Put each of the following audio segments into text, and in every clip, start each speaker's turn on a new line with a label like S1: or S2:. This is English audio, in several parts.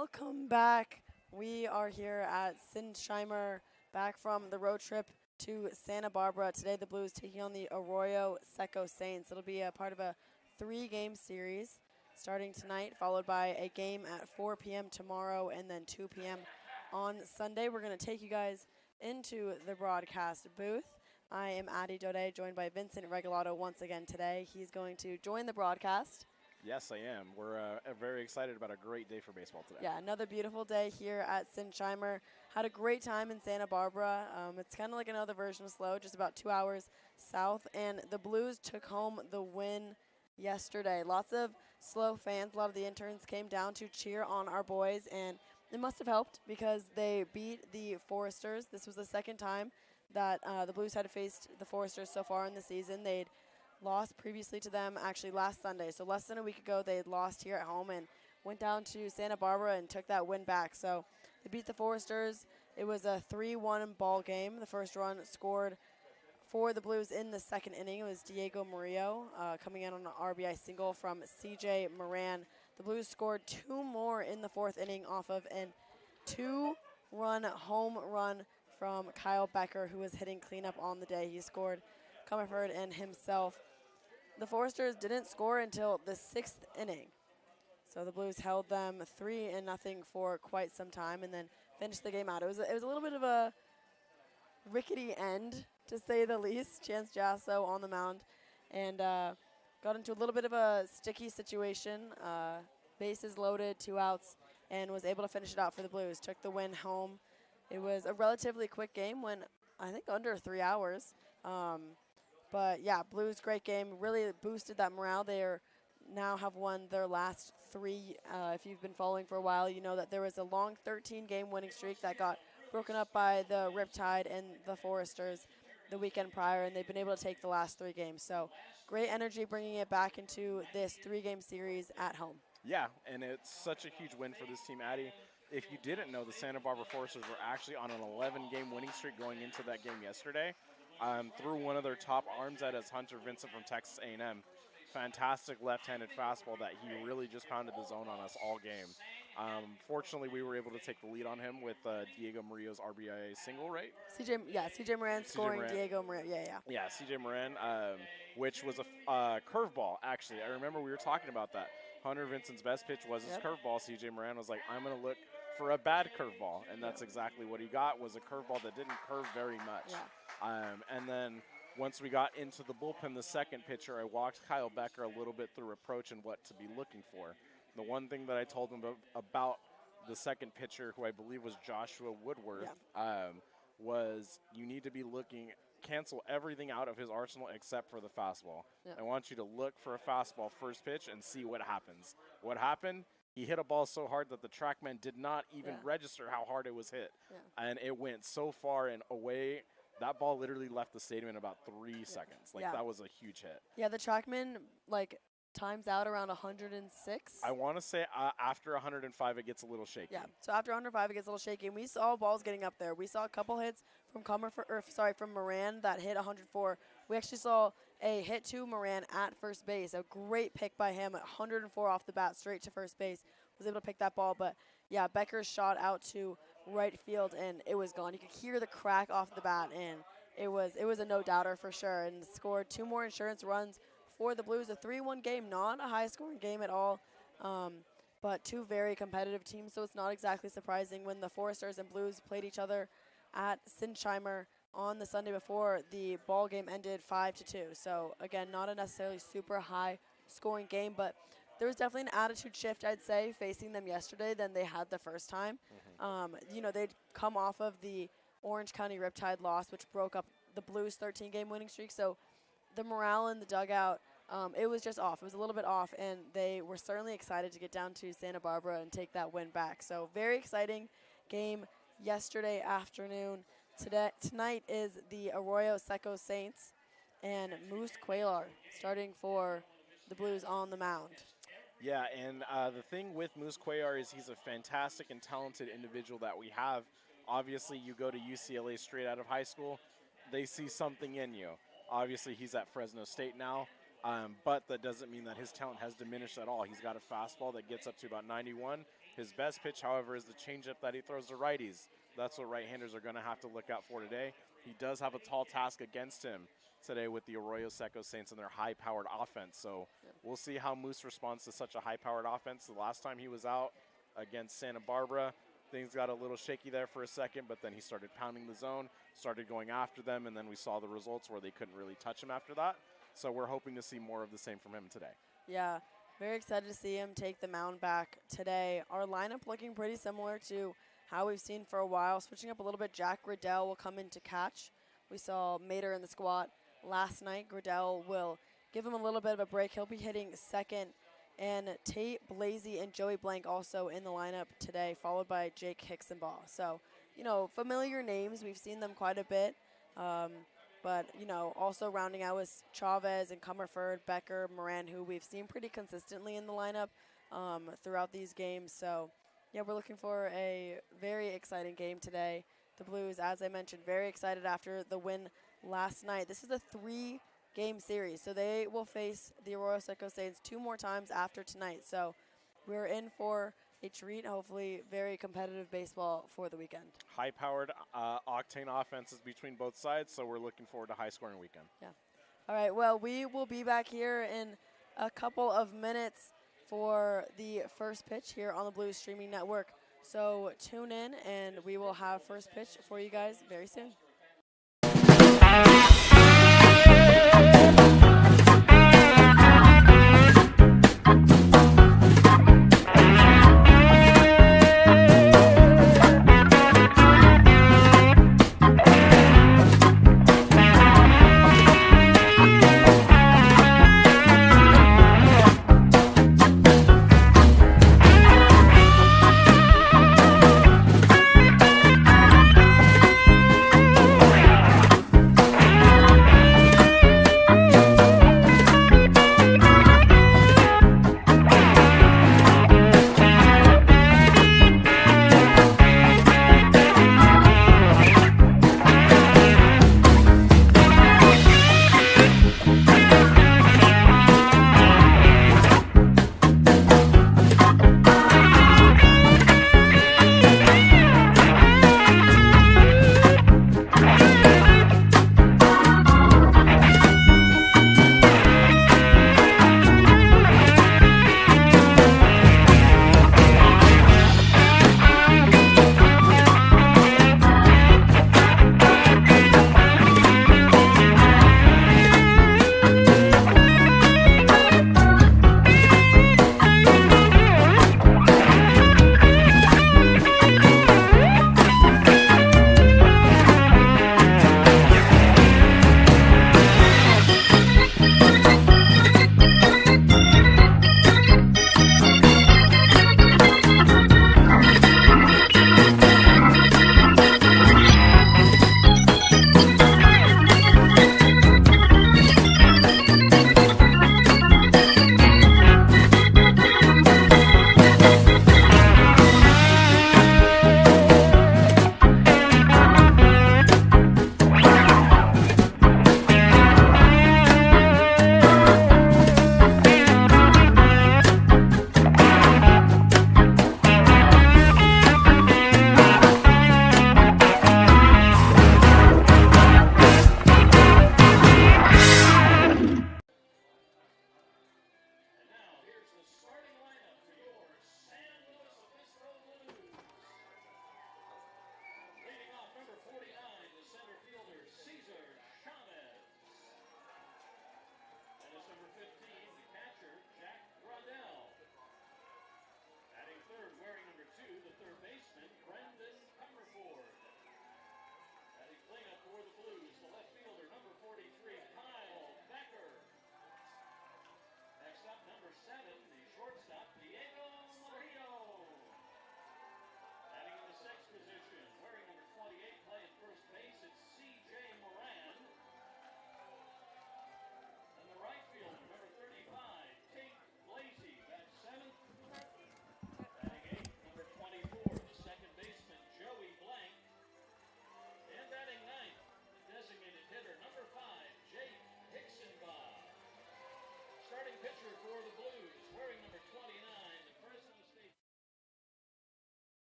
S1: Welcome back. We are here at Sinsheimer, back from the road trip to Santa Barbara. Today the Blues taking on the Arroyo Seco Saints. It'll be a part of a 3-game series starting tonight, followed by a game at 4 p.m. tomorrow and then 2 p.m. on Sunday. We're going to take you guys into the broadcast booth. I am Addy Daudet, joined by Vincent Regalado once again today. He's going to join the broadcast.
S2: Yes, I am. We're very excited about a great day for baseball today.
S1: Yeah, another beautiful day here at Sinsheimer. Had a great time in Santa Barbara. It's kind of like another version of SLO, just about 2 hours south. And the Blues took home the win yesterday. Lots of SLO fans, a lot of the interns came down to cheer on our boys. And it must have helped because they beat the Foresters. This was the second time that the Blues had faced the Foresters so far in the season. They'd lost previously to them actually last Sunday. So less than a week ago, they had lost here at home and went down to Santa Barbara and took that win back. So they beat the Foresters. It was a 3-1 ball game. The first run scored for the Blues in the second inning. It was Diego Murillo coming in on an RBI single from CJ Moran. The Blues scored 2 more in the fourth inning off of a 2-run home run from Kyle Becker, who was hitting cleanup on the day. He scored Comerford and himself. The Foresters didn't score until the 6th inning. So the Blues held them 3-0 for quite some time and then finished the game out. It was a little bit of a rickety end, to say the least. Chance Jasso on the mound and got into a little bit of a sticky situation. Bases loaded, 2 outs, and was able to finish it out for the Blues. Took the win home. It was a relatively quick game, went I think under 3 hours. But, yeah, Blues, great game. Really boosted that morale. They now have won their last 3. If you've been following for a while, you know that there was a long 13-game winning streak that got broken up by the Riptide and the Foresters the weekend prior, and they've been able to take the last 3 games. So great energy bringing it back into this 3-game series at home.
S2: Yeah, and it's such a huge win for this team, Addy. If you didn't know, the Santa Barbara Foresters were actually on an 11-game winning streak going into that game yesterday. Threw one of their top arms at us, Hunter Vincent from Texas A&M. Fantastic left-handed fastball that he really just pounded the zone on us all game. Fortunately, we were able to take the lead on him with Diego Murillo's RBI single, right?
S1: CJ Moran scoring Moran. Diego Murillo, yeah.
S2: Yeah, CJ Moran, which was a curveball, actually. I remember we were talking about that. Hunter Vincent's best pitch was his curveball. CJ Moran was like, I'm going to look for a bad curveball, and that's exactly what he got, was a curveball that didn't curve very much.
S1: Yeah.
S2: And then once we got into the bullpen, the second pitcher, I walked Kyle Becker a little bit through approach and what to be looking for. The one thing that I told him about the second pitcher, who I believe was Joshua Woodworth, was you need to be looking, cancel everything out of his arsenal except for the fastball. Yeah. I want you to look for a fastball first pitch and see what happens. What happened? He hit a ball so hard that the TrackMan did not even register how hard it was hit. Yeah. And it went so far and away. That ball literally left the stadium in about 3 seconds. That was a huge hit.
S1: Yeah, the TrackMan, times out around 106.
S2: I want to say after 105, it gets a little shaky.
S1: Yeah, so after 105, it gets a little shaky. And we saw balls getting up there. We saw a couple hits from from Moran that hit 104. We actually saw a hit to Moran at first base. A great pick by him at 104 off the bat, straight to first base. Was able to pick that ball. But, yeah, Becker's shot out to right field, and it was gone. You could hear the crack off the bat, and it was a no-doubter for sure. And scored 2 more insurance runs for the Blues. A 3-1 game, not a high-scoring game at all, but 2 very competitive teams, so it's not exactly surprising when the Foresters and Blues played each other at Sinsheimer on the Sunday before. The ball game ended 5-2. So, again, not a necessarily super high-scoring game, but there was definitely an attitude shift, I'd say, facing them yesterday than they had the first time. Mm-hmm. They'd come off of the Orange County Riptide loss, which broke up the Blues' 13-game winning streak, so the morale in the dugout, it was just off. It was a little bit off, and they were certainly excited to get down to Santa Barbara and take that win back. So very exciting game yesterday afternoon. Tonight is the Arroyo Seco Saints and Moose Cuellar starting for the Blues on the mound.
S2: Yeah, and the thing with Moose Cuellar is he's a fantastic and talented individual that we have. Obviously, you go to UCLA straight out of high school, they see something in you. Obviously, he's at Fresno State now. But that doesn't mean that his talent has diminished at all. He's got a fastball that gets up to about 91. His best pitch, however, is the changeup that he throws to righties. That's what right-handers are going to have to look out for today. He does have a tall task against him today with the Arroyo Seco Saints and their high-powered offense. So we'll see how Moose responds to such a high-powered offense. The last time he was out against Santa Barbara, things got a little shaky there for a second, but then he started pounding the zone, started going after them, and then we saw the results where they couldn't really touch him after that. So we're hoping to see more of the same from him today.
S1: Yeah, very excited to see him take the mound back today. Our lineup looking pretty similar to how we've seen for a while. Switching up a little bit, Jack Riddell will come in to catch. We saw Mater in the squat last night. Riddell will give him a little bit of a break. He'll be hitting second. And Tate Blasey and Joey Blank also in the lineup today, followed by Jake Hicksonbaugh. So, you know, familiar names. We've seen them quite a bit. But, you know, also rounding out with Chavez and Comerford, Becker, Moran, who we've seen pretty consistently in the lineup throughout these games. So, yeah, we're looking for a very exciting game today. The Blues, as I mentioned, very excited after the win last night. This is a 3-game series, so they will face the Arroyo Seco Saints 2 more times after tonight. So we're in for a treat, hopefully very competitive baseball for the weekend.
S2: High-powered octane offenses between both sides, so we're looking forward to high-scoring weekend.
S1: Yeah. All right, well, we will be back here in a couple of minutes for the first pitch here on the Blues Streaming Network. So tune in, and we will have first pitch for you guys very soon.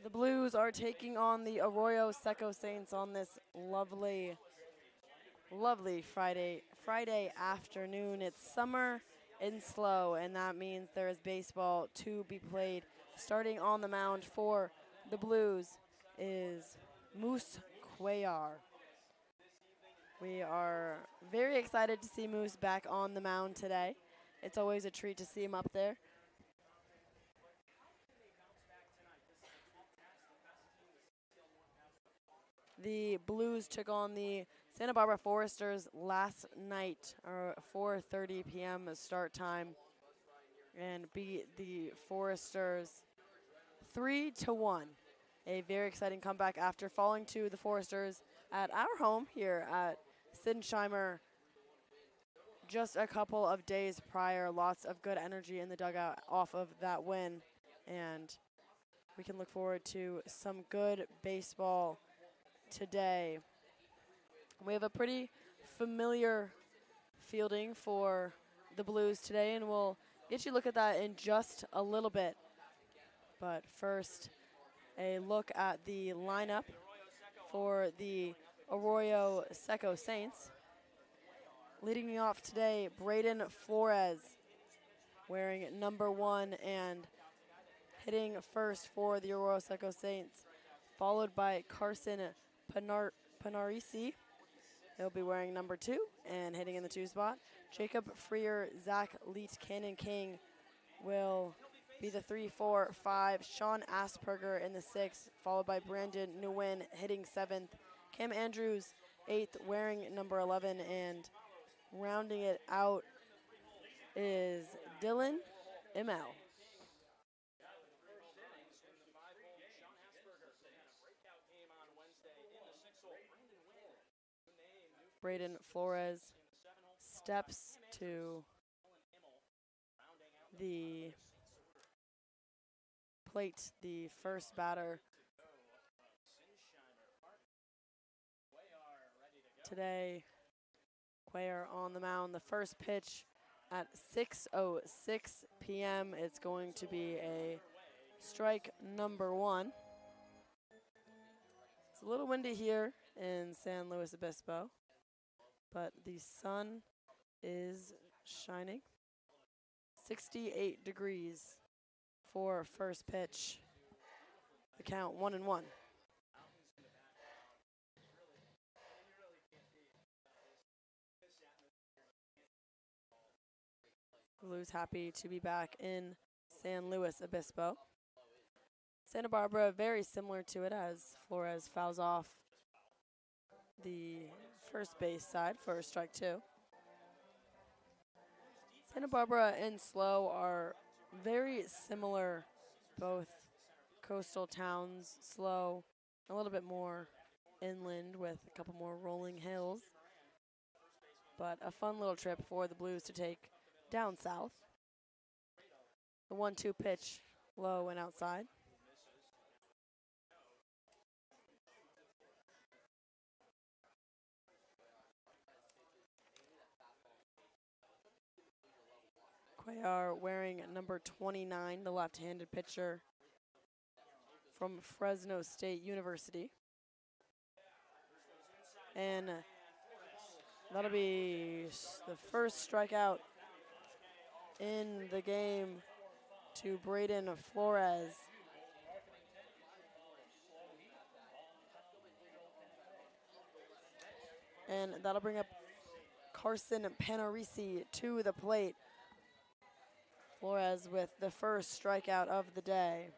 S1: The Blues are taking on the Arroyo Seco Saints on this lovely Friday afternoon. It's summer in SLO, and that means there is baseball to be played. Starting on the mound for the Blues is Moose Cuellar. We are very excited to see Moose back on the mound today. It's always a treat to see him up there. The Blues took on the Santa Barbara Foresters last night, or 4:30 p.m. start time, and beat the Foresters 3-1. A very exciting comeback after falling to the Foresters at our home here at Sinsheimer just a couple of days prior. Lots of good energy in the dugout off of that win, and we can look forward to some good baseball today. We have a pretty familiar fielding for the Blues today, and we'll get you a look at that in just a little bit. But first, a look at the lineup for the Arroyo Seco Saints. Leading me off today, Braden Flores, wearing number 1 and hitting first for the Arroyo Seco Saints, followed by Carson Panarisi. He'll be wearing number 2 and hitting in the 2 spot. Jacob Freer, Zach Leet, Cannon King will be the 3, 4, 5. Sean Asperger in the 6th, followed by Brandon Nguyen hitting 7th. Cam Andrews, 8th, wearing number 11, and rounding it out is Dylan ML. Braden Flores steps to the plate, the first batter today. Cuellar on the mound. The first pitch at 6:06 p.m. It's going to be a strike number 1. It's a little windy here in San Luis Obispo, but the sun is shining. 68 degrees for first pitch. The count 1-1. Blues happy to be back in San Luis Obispo. Santa Barbara very similar to it as Flores fouls off the first base side for strike 2. Santa Barbara and SLO are very similar, both coastal towns. SLO a little bit more inland with a couple more rolling hills, but a fun little trip for the Blues to take down south. The 1-2 pitch, low and outside. Cuellar wearing number 29, the left-handed pitcher from Fresno State University. And that'll be the first strikeout in the game to Braden Flores. And that'll bring up Carson Panarisi to the plate. Flores with the first strikeout of the day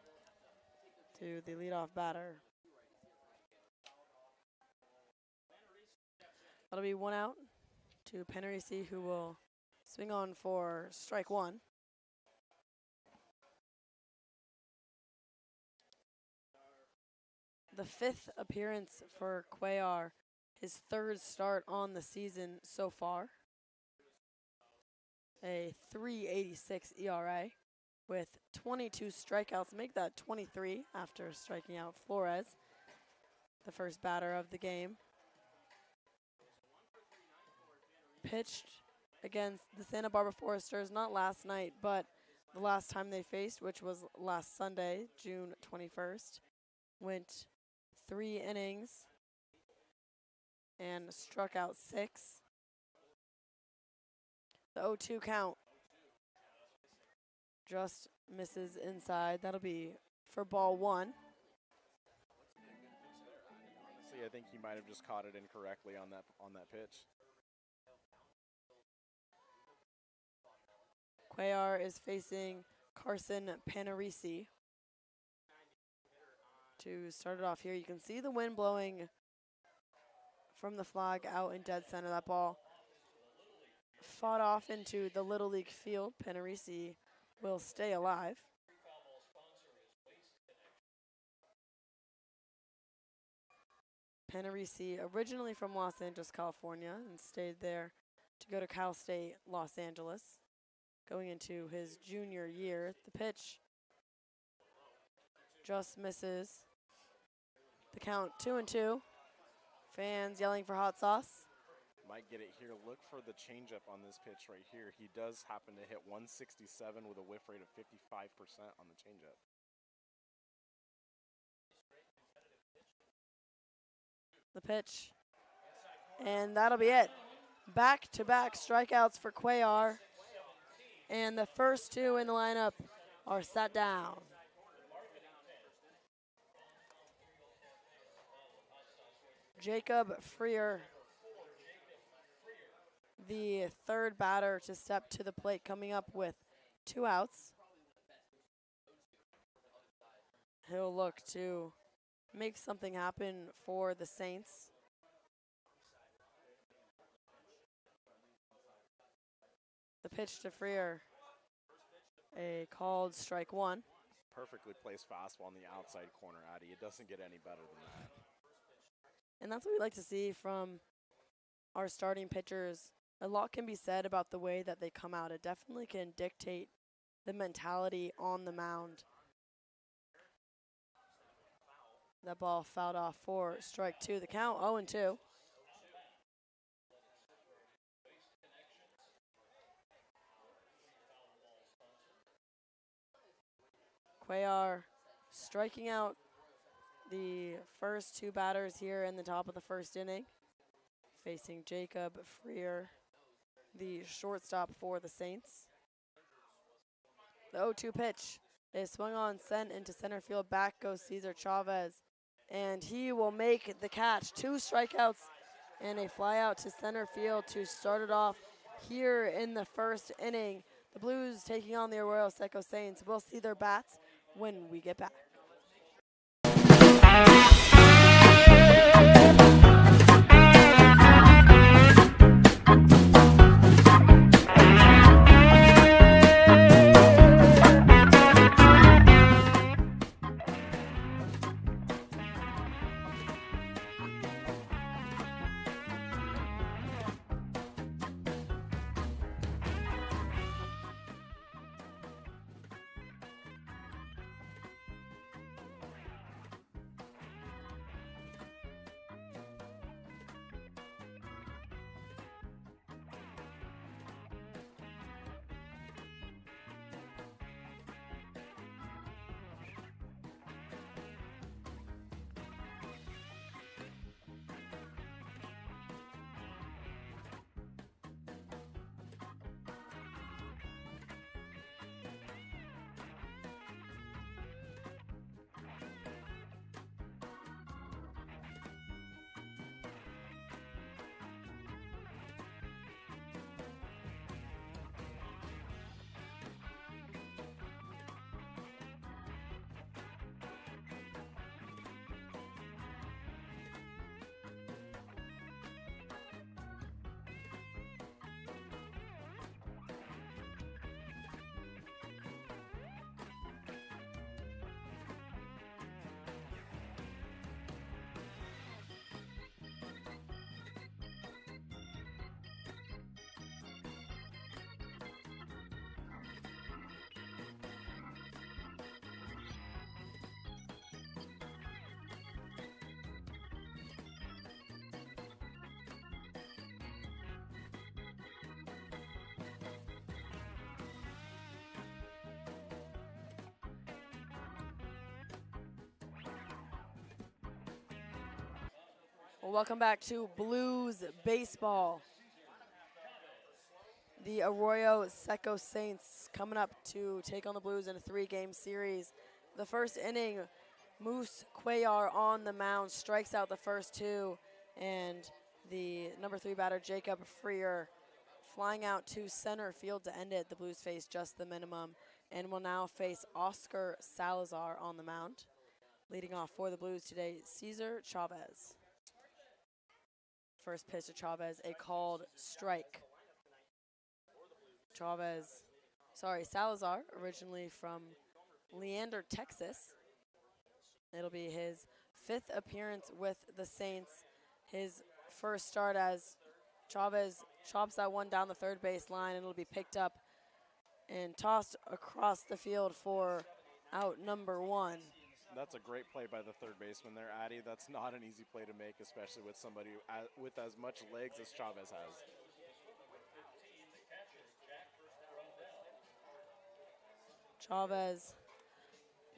S1: to the leadoff batter. That'll be 1 out to Panarisi, who will swing on for strike 1. The 5th appearance for Cuellar, his 3rd start on the season so far. A 3.86 ERA with 22 strikeouts. Make that 23 after striking out Flores, the first batter of the game. Pitched against the Santa Barbara Foresters, not last night, but the last time they faced, which was last Sunday, June 21st. went 3 innings and struck out 6. The 0-2 count just misses inside. That'll be for ball 1.
S2: Honestly, I think he might have just caught it incorrectly on that pitch.
S1: Cuellar is facing Carson Panarisi to start it off here. You can see the wind blowing from the flag out in dead center. That ball fought off into the Little League field. Panarisi will stay alive. Panarisi, originally from Los Angeles, California, and stayed there to go to Cal State Los Angeles, going into his junior year. The pitch just misses. The count 2-2. Fans yelling for hot sauce.
S2: Might get it here. Look for the changeup on this pitch right here. He does happen to hit 167 with a whiff rate of 55% on the changeup.
S1: The pitch. And that'll be it. Back-to-back strikeouts for Cuellar. And the first 2 in the lineup are set down. Jacob Freer, the third batter to step to the plate, coming up with 2 outs. He'll look to make something happen for the Saints. The pitch to Freer, a called strike 1.
S2: Perfectly placed fastball on the outside corner, Addy. It doesn't get any better than that.
S1: And that's what we like to see from our starting pitchers. A lot can be said about the way that they come out. It definitely can dictate the mentality on the mound. That ball fouled off for strike 2. The count 0-2. Cuellar striking out the first 2 batters here in the top of the first inning, facing Jacob Freer, the shortstop for the Saints. The 0-2 pitch is swung on, sent into center field. Back goes Cesar Chavez, and he will make the catch. 2 strikeouts and a fly out to center field to start it off here in the first inning. The Blues taking on the Arroyo Seco Saints. We'll see their bats when we get back. Well, welcome back to Blues Baseball. The Arroyo Seco Saints coming up to take on the Blues in a 3-game series. The first inning, Moose Cuellar on the mound strikes out the first 2, and the number 3 batter, Jacob Freer, flying out to center field to end it. The Blues face just the minimum and will now face Oscar Salazar on the mound. Leading off for the Blues today, Cesar Chavez. First pitch to Chavez, a called strike. Salazar, originally from Leander, Texas. It'll be his 5th appearance with the Saints. His first start as Chavez chops that one down the third base line, and it'll be picked up and tossed across the field for out number 1.
S2: That's a great play by the third baseman there, Addy. That's not an easy play to make, especially with somebody with as much legs as Chavez has.
S1: Chavez,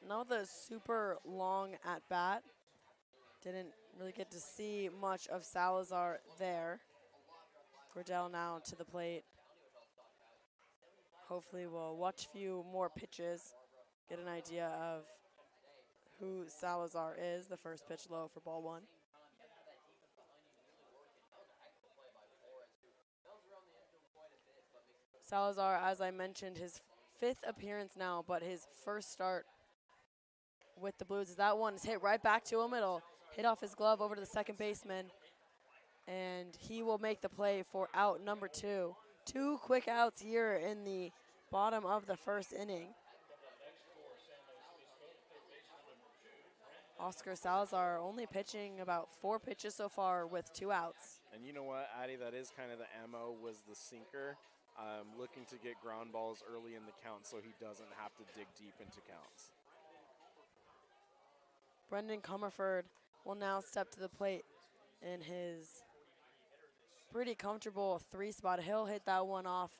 S1: not the super long at bat. Didn't really get to see much of Salazar there. Cordell now to the plate. Hopefully we'll watch a few more pitches, get an idea of who Salazar is. The first pitch low for ball 1. Salazar, as I mentioned, his 5th appearance now, but his first start with the Blues. That one is hit right back to him. It'll hit off his glove over to the second baseman, and he will make the play for out number 2. 2 quick outs here in the bottom of the first inning. Oscar Salazar only pitching about 4 pitches so far with 2 outs.
S2: And you know what, Addy, that is kind of the MO, was the sinker. Looking to get ground balls early in the count so he doesn't have to dig deep into counts.
S1: Brendan Comerford will now step to the plate in his pretty comfortable 3 spot. He'll hit that one off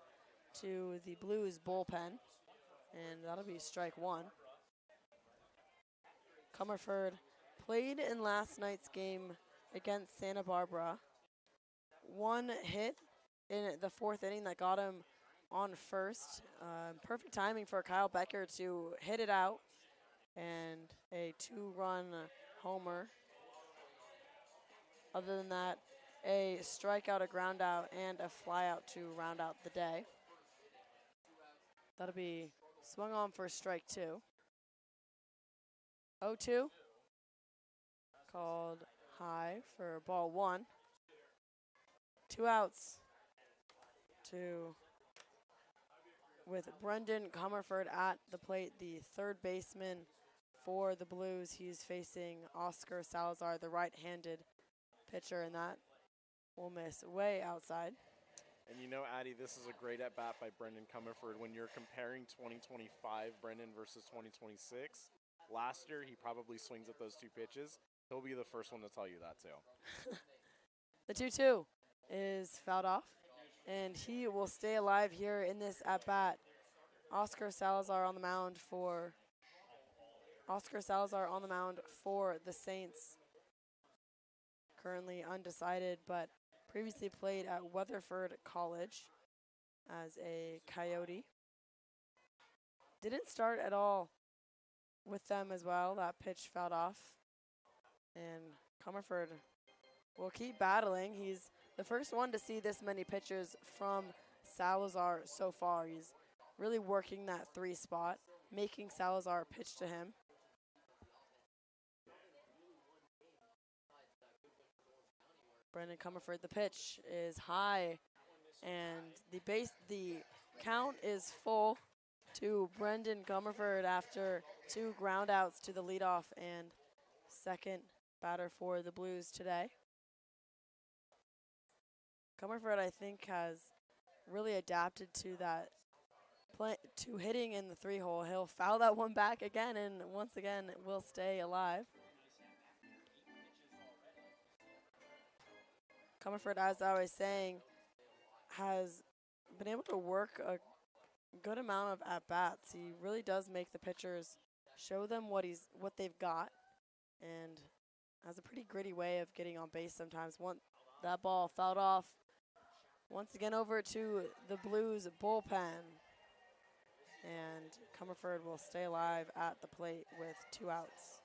S1: to the Blues bullpen, and that'll be strike 1. Comerford played in last night's game against Santa Barbara. 1 hit in the 4th inning that got him on first. Perfect timing for Kyle Becker to hit it out, and a 2-run homer. Other than that, a strikeout, a ground out, and a flyout to round out the day. That'll be swung on for strike 2. 0-2. Called high for ball 1. 2 outs with Brendan Comerford at the plate, the third baseman for the Blues. He's facing Oscar Salazar, the right-handed pitcher, and that will miss way outside.
S2: And you know, Addy, this is a great at-bat by Brendan Comerford. When you're comparing 2025 Brendan versus 2026, last year he probably swings at those 2 pitches. He'll be the first one to tell you that too.
S1: The 2-2 is fouled off, and he will stay alive here in this at-bat. Oscar Salazar on the mound for the Saints. Currently undecided, but previously played at Weatherford College as a Coyote. Didn't start at all with them as well. That pitch fouled off, and Comerford will keep battling. He's the first one to see this many pitches from Salazar so far. He's really working that 3 spot, making Salazar pitch to him. Brendan Comerford, the pitch is high, and the count is full to Brendan Comerford after 2 ground outs to the leadoff and second batter for the Blues today. Comerford, I think, has really adapted to that to hitting in the 3-hole. He'll foul that one back again, and once again will stay alive. Comerford, as I was saying, has been able to work a good amount of at-bats. He really does make the pitchers show them what they've got, and has a pretty gritty way of getting on base sometimes. That ball fouled off. Once again over to the Blues bullpen. And Comerford will stay alive at the plate with 2 outs.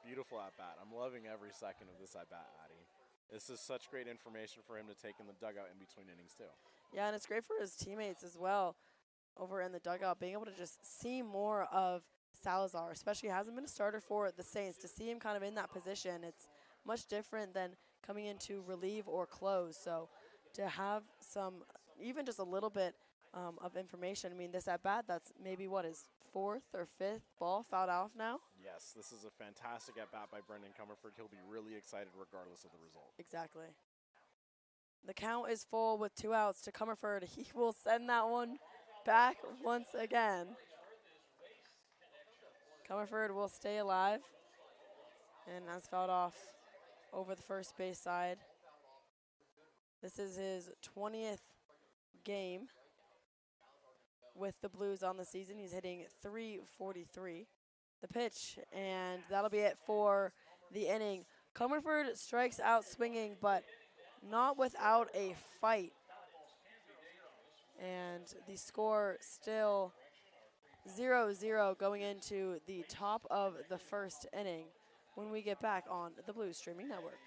S2: Beautiful at-bat. I'm loving every second of this at-bat, Addy. This is such great information for him to take in the dugout in between innings, too.
S1: Yeah, and it's great for his teammates as well over in the dugout, being able to just see more of Salazar, especially hasn't been a starter for the Saints. To see him kind of in that position, it's much different than coming in to relieve or close. So to have some, even just a little bit of information. I mean, this at-bat, that's maybe what is 4th or 5th ball fouled off now?
S2: Yes, this is a fantastic at-bat by Brendan Comerford. He'll be really excited regardless of the result.
S1: Exactly. The count is full with 2 outs to Comerford. He will send that one back once again. Comerford will stay alive, and that's fouled off over the first base side. This is his 20th game with the Blues on the season. He's hitting .343. The pitch, and that'll be it for the inning. Comerford strikes out swinging, but not without a fight. And the score still 0-0 going into the top of the first inning when we get back on the Blues Streaming Network.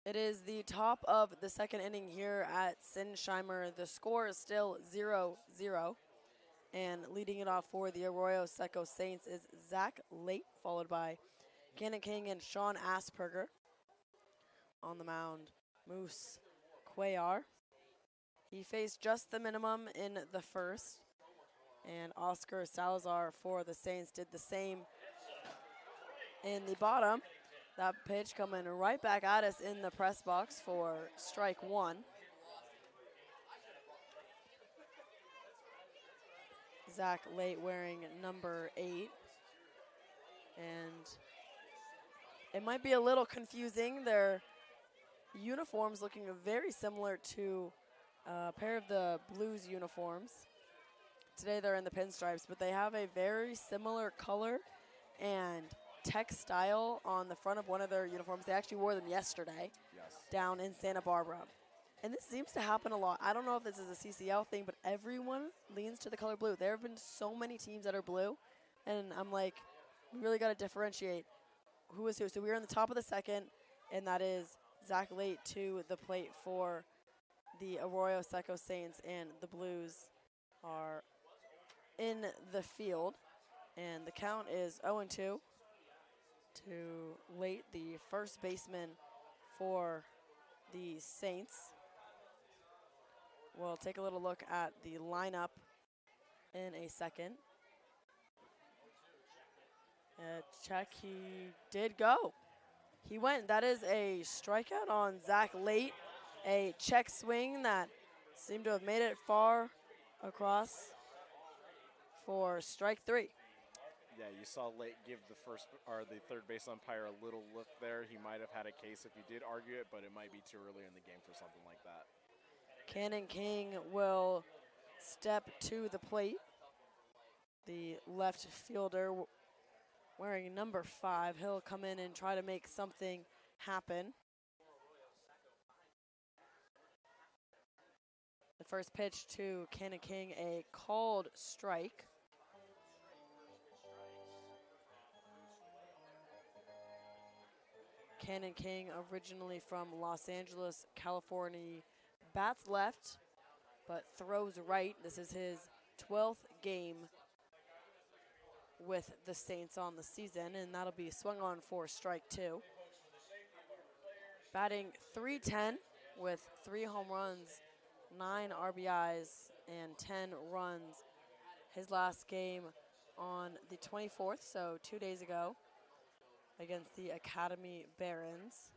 S1: It is the top of the second inning here at Sinsheimer. The score is still 0-0. And leading it off for the Arroyo Seco Saints is Zach Late, followed by Gannon King and Sean Asperger. On the mound, Moose Cuellar. He faced just the minimum in the first. And Oscar Salazar for the Saints did the same in the bottom. That pitch coming right back at us in the press box for strike 1. Zach Late wearing number 8. And it might be a little confusing. Their uniforms looking very similar to a pair of the Blues uniforms. Today they're in the pinstripes, but they have a very similar color and textile on the front of one of their uniforms. They actually wore them yesterday down in Santa Barbara. And this seems to happen a lot. I don't know if this is a CCL thing, but everyone leans to the color blue. There have been so many teams that are blue, and I'm like, we really got to differentiate who is who. So we're in the top of the second, and that is Zach Late to the plate for the Arroyo Seco Saints, and the Blues are in the field. And the count is 0-2. To Late, the first baseman for the Saints. We'll take a little look at the lineup in a second. Check, he did go. He went. That is a strikeout on Zach Late. A check swing that seem to have made it far across for strike 3.
S2: Yeah, you saw Lake give the third base umpire a little look there. He might have had a case if he did argue it, but it might be too early in the game for something like that.
S1: Cannon King will step to the plate. The left fielder wearing number 5. He'll come in and try to make something happen. The first pitch to Cannon King, a called strike. Cannon King, originally from Los Angeles, California, bats left, but throws right. This is his 12th game with the Saints on the season, and that'll be swung on for strike 2. Batting .310 with 3 home runs, 9 RBIs, and 10 runs. His last game on the 24th, so 2 days ago, against the Academy Barons.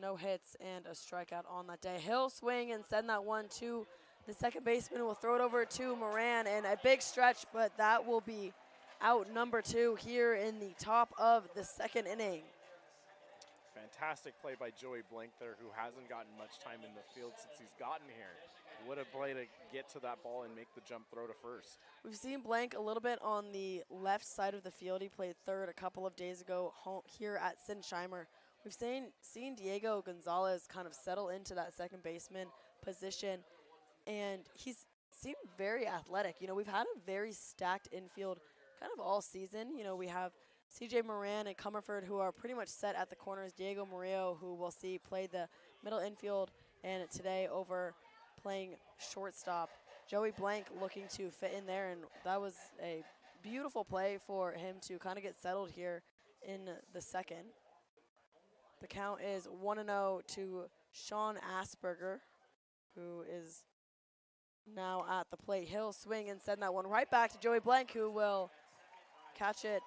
S1: No hits and a strikeout on that day. He'll swing and send that one to the second baseman. Will throw it over to Moran, and a big stretch, but that will be out number 2 here in the top of the second inning.
S2: Fantastic play by Joey Blank there, who hasn't gotten much time in the field since he's gotten here. What a play to get to that ball and make the jump throw to first.
S1: We've seen Blank a little bit on the left side of the field. He played third a couple of days ago here at Sinsheimer. We've seen Diego Gonzalez kind of settle into that second baseman position, and he's seemed very athletic. You know, we've had a very stacked infield kind of all season. You know, we have C.J. Moran and Comerford, who are pretty much set at the corners. Diego Murillo, who we'll see play the middle infield, and today over playing shortstop. Joey Blank looking to fit in there, and that was a beautiful play for him to kind of get settled here in the second. The count is 1-0 to Sean Asperger, who is now at the plate. He'll swing and send that one right back to Joey Blank, who will catch it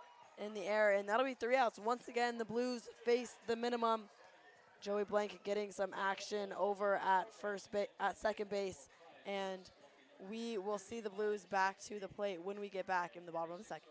S1: in the air, and that'll be 3 outs. Once again, the Blues face the minimum. Joey Blank getting some action over at second base, and we will see the Blues back to the plate when we get back in the bottom of the second.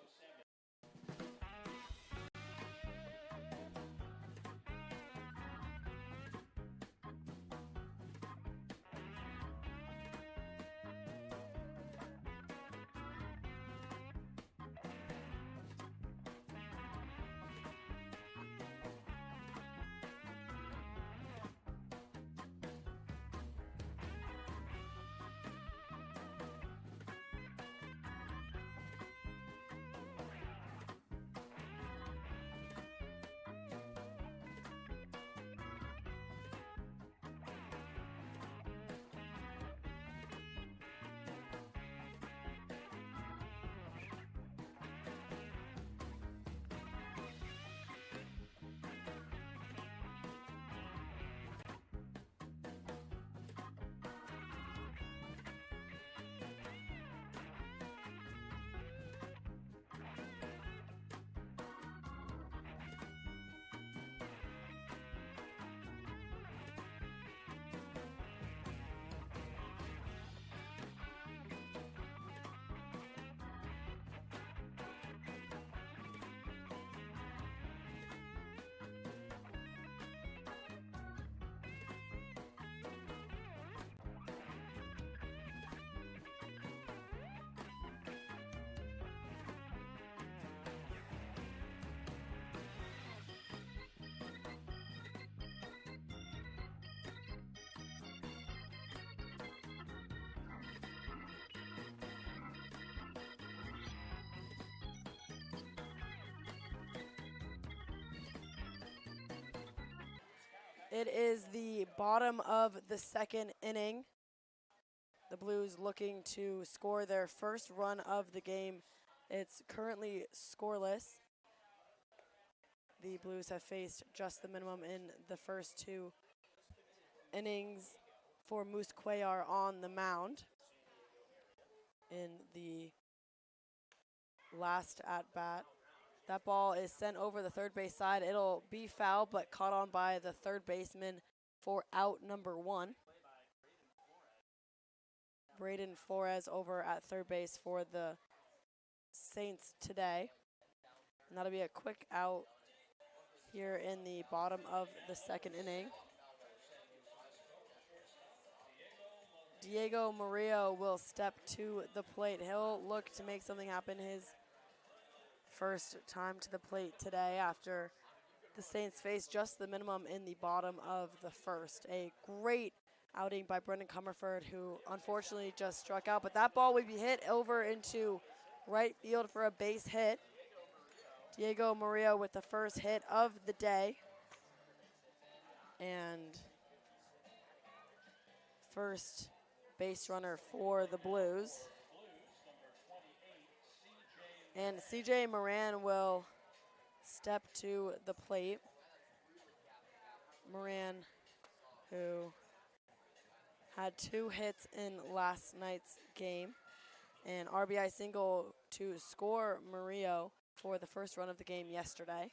S1: It is the bottom of the second inning. The Blues looking to score their first run of the game. It's currently scoreless. The Blues have faced just the minimum in the first 2 innings for Moose Cuellar on the mound. In the last at-bat, that ball is sent over the third base side. It'll be foul, but caught on by the third baseman for out number 1. Braden Flores over at third base for the Saints today. And that'll be a quick out here in the bottom of the second inning. Diego Murillo will step to the plate. He'll look to make something happen his first time to the plate today after the Saints face just the minimum in the bottom of the first. A great outing by Brendan Comerford, who unfortunately just struck out, but that ball would be hit over into right field for a base hit. Diego Murillo with the first hit of the day. And first base runner for the Blues. And CJ Moran will step to the plate. Moran, who had 2 hits in last night's game. An RBI single to score Murillo for the first run of the game yesterday.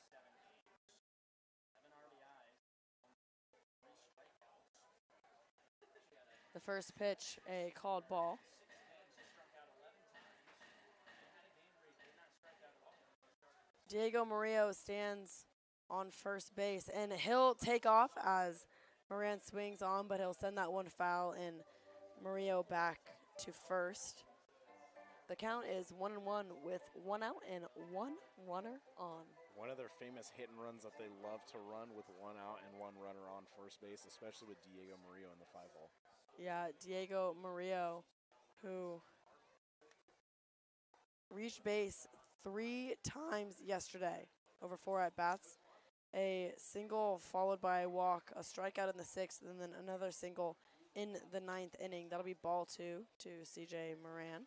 S1: The first pitch, a called ball. Diego Murillo stands on first base, and he'll take off as Moran swings on, but he'll send that one foul, and Murillo back to first. The count is 1-1 with 1 out and 1 runner on.
S2: One of their famous hit and runs that they love to run with 1 out and 1 runner on first base, especially with Diego Murillo in the 5-hole.
S1: Yeah, Diego Murillo, who reached base 3 times yesterday, over 4 at-bats. A single followed by a walk, a strikeout in the 6th, and then another single in the 9th inning. That'll be ball 2 to CJ Moran.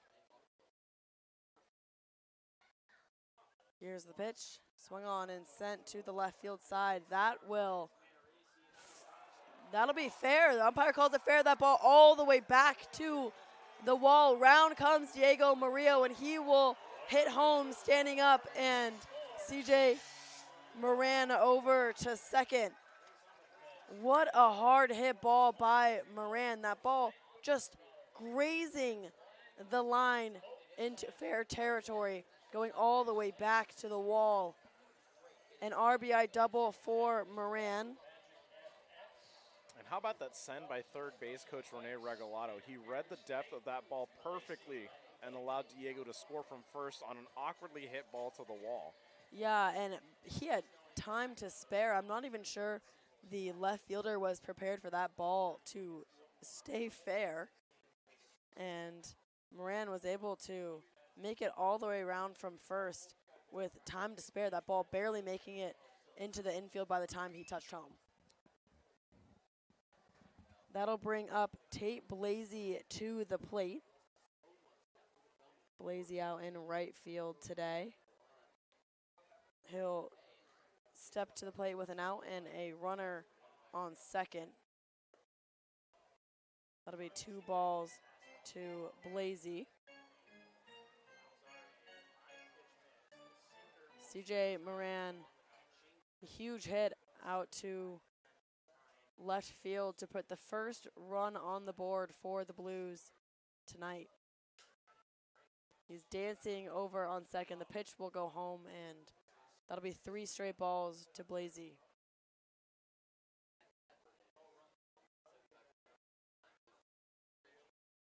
S1: Here's the pitch. Swung on and sent to the left field side. That'll be fair. The umpire calls it fair. That ball all the way back to the wall. Round comes Diego Murillo, and he will hit home standing up, and CJ Moran over to second. What a hard hit ball by Moran. That ball just grazing the line into fair territory, going all the way back to the wall. An RBI double for Moran.
S2: And how about that send by third base coach Rene Regalado? He read the depth of that ball perfectly and allowed Diego to score from first on an awkwardly hit ball to the wall.
S1: Yeah, and he had time to spare. I'm not even sure the left fielder was prepared for that ball to stay fair. And Moran was able to make it all the way around from first with time to spare. That ball barely making it into the infield by the time he touched home. That'll bring up Tate Blasey to the plate. Blasey out in right field today. He'll step to the plate with an out and a runner on second. That'll be 2 balls to Blasey. CJ Moran, a huge hit out to left field to put the first run on the board for the Blues tonight. He's dancing over on second. The pitch will go home, and that'll be 3 straight balls to Blasey.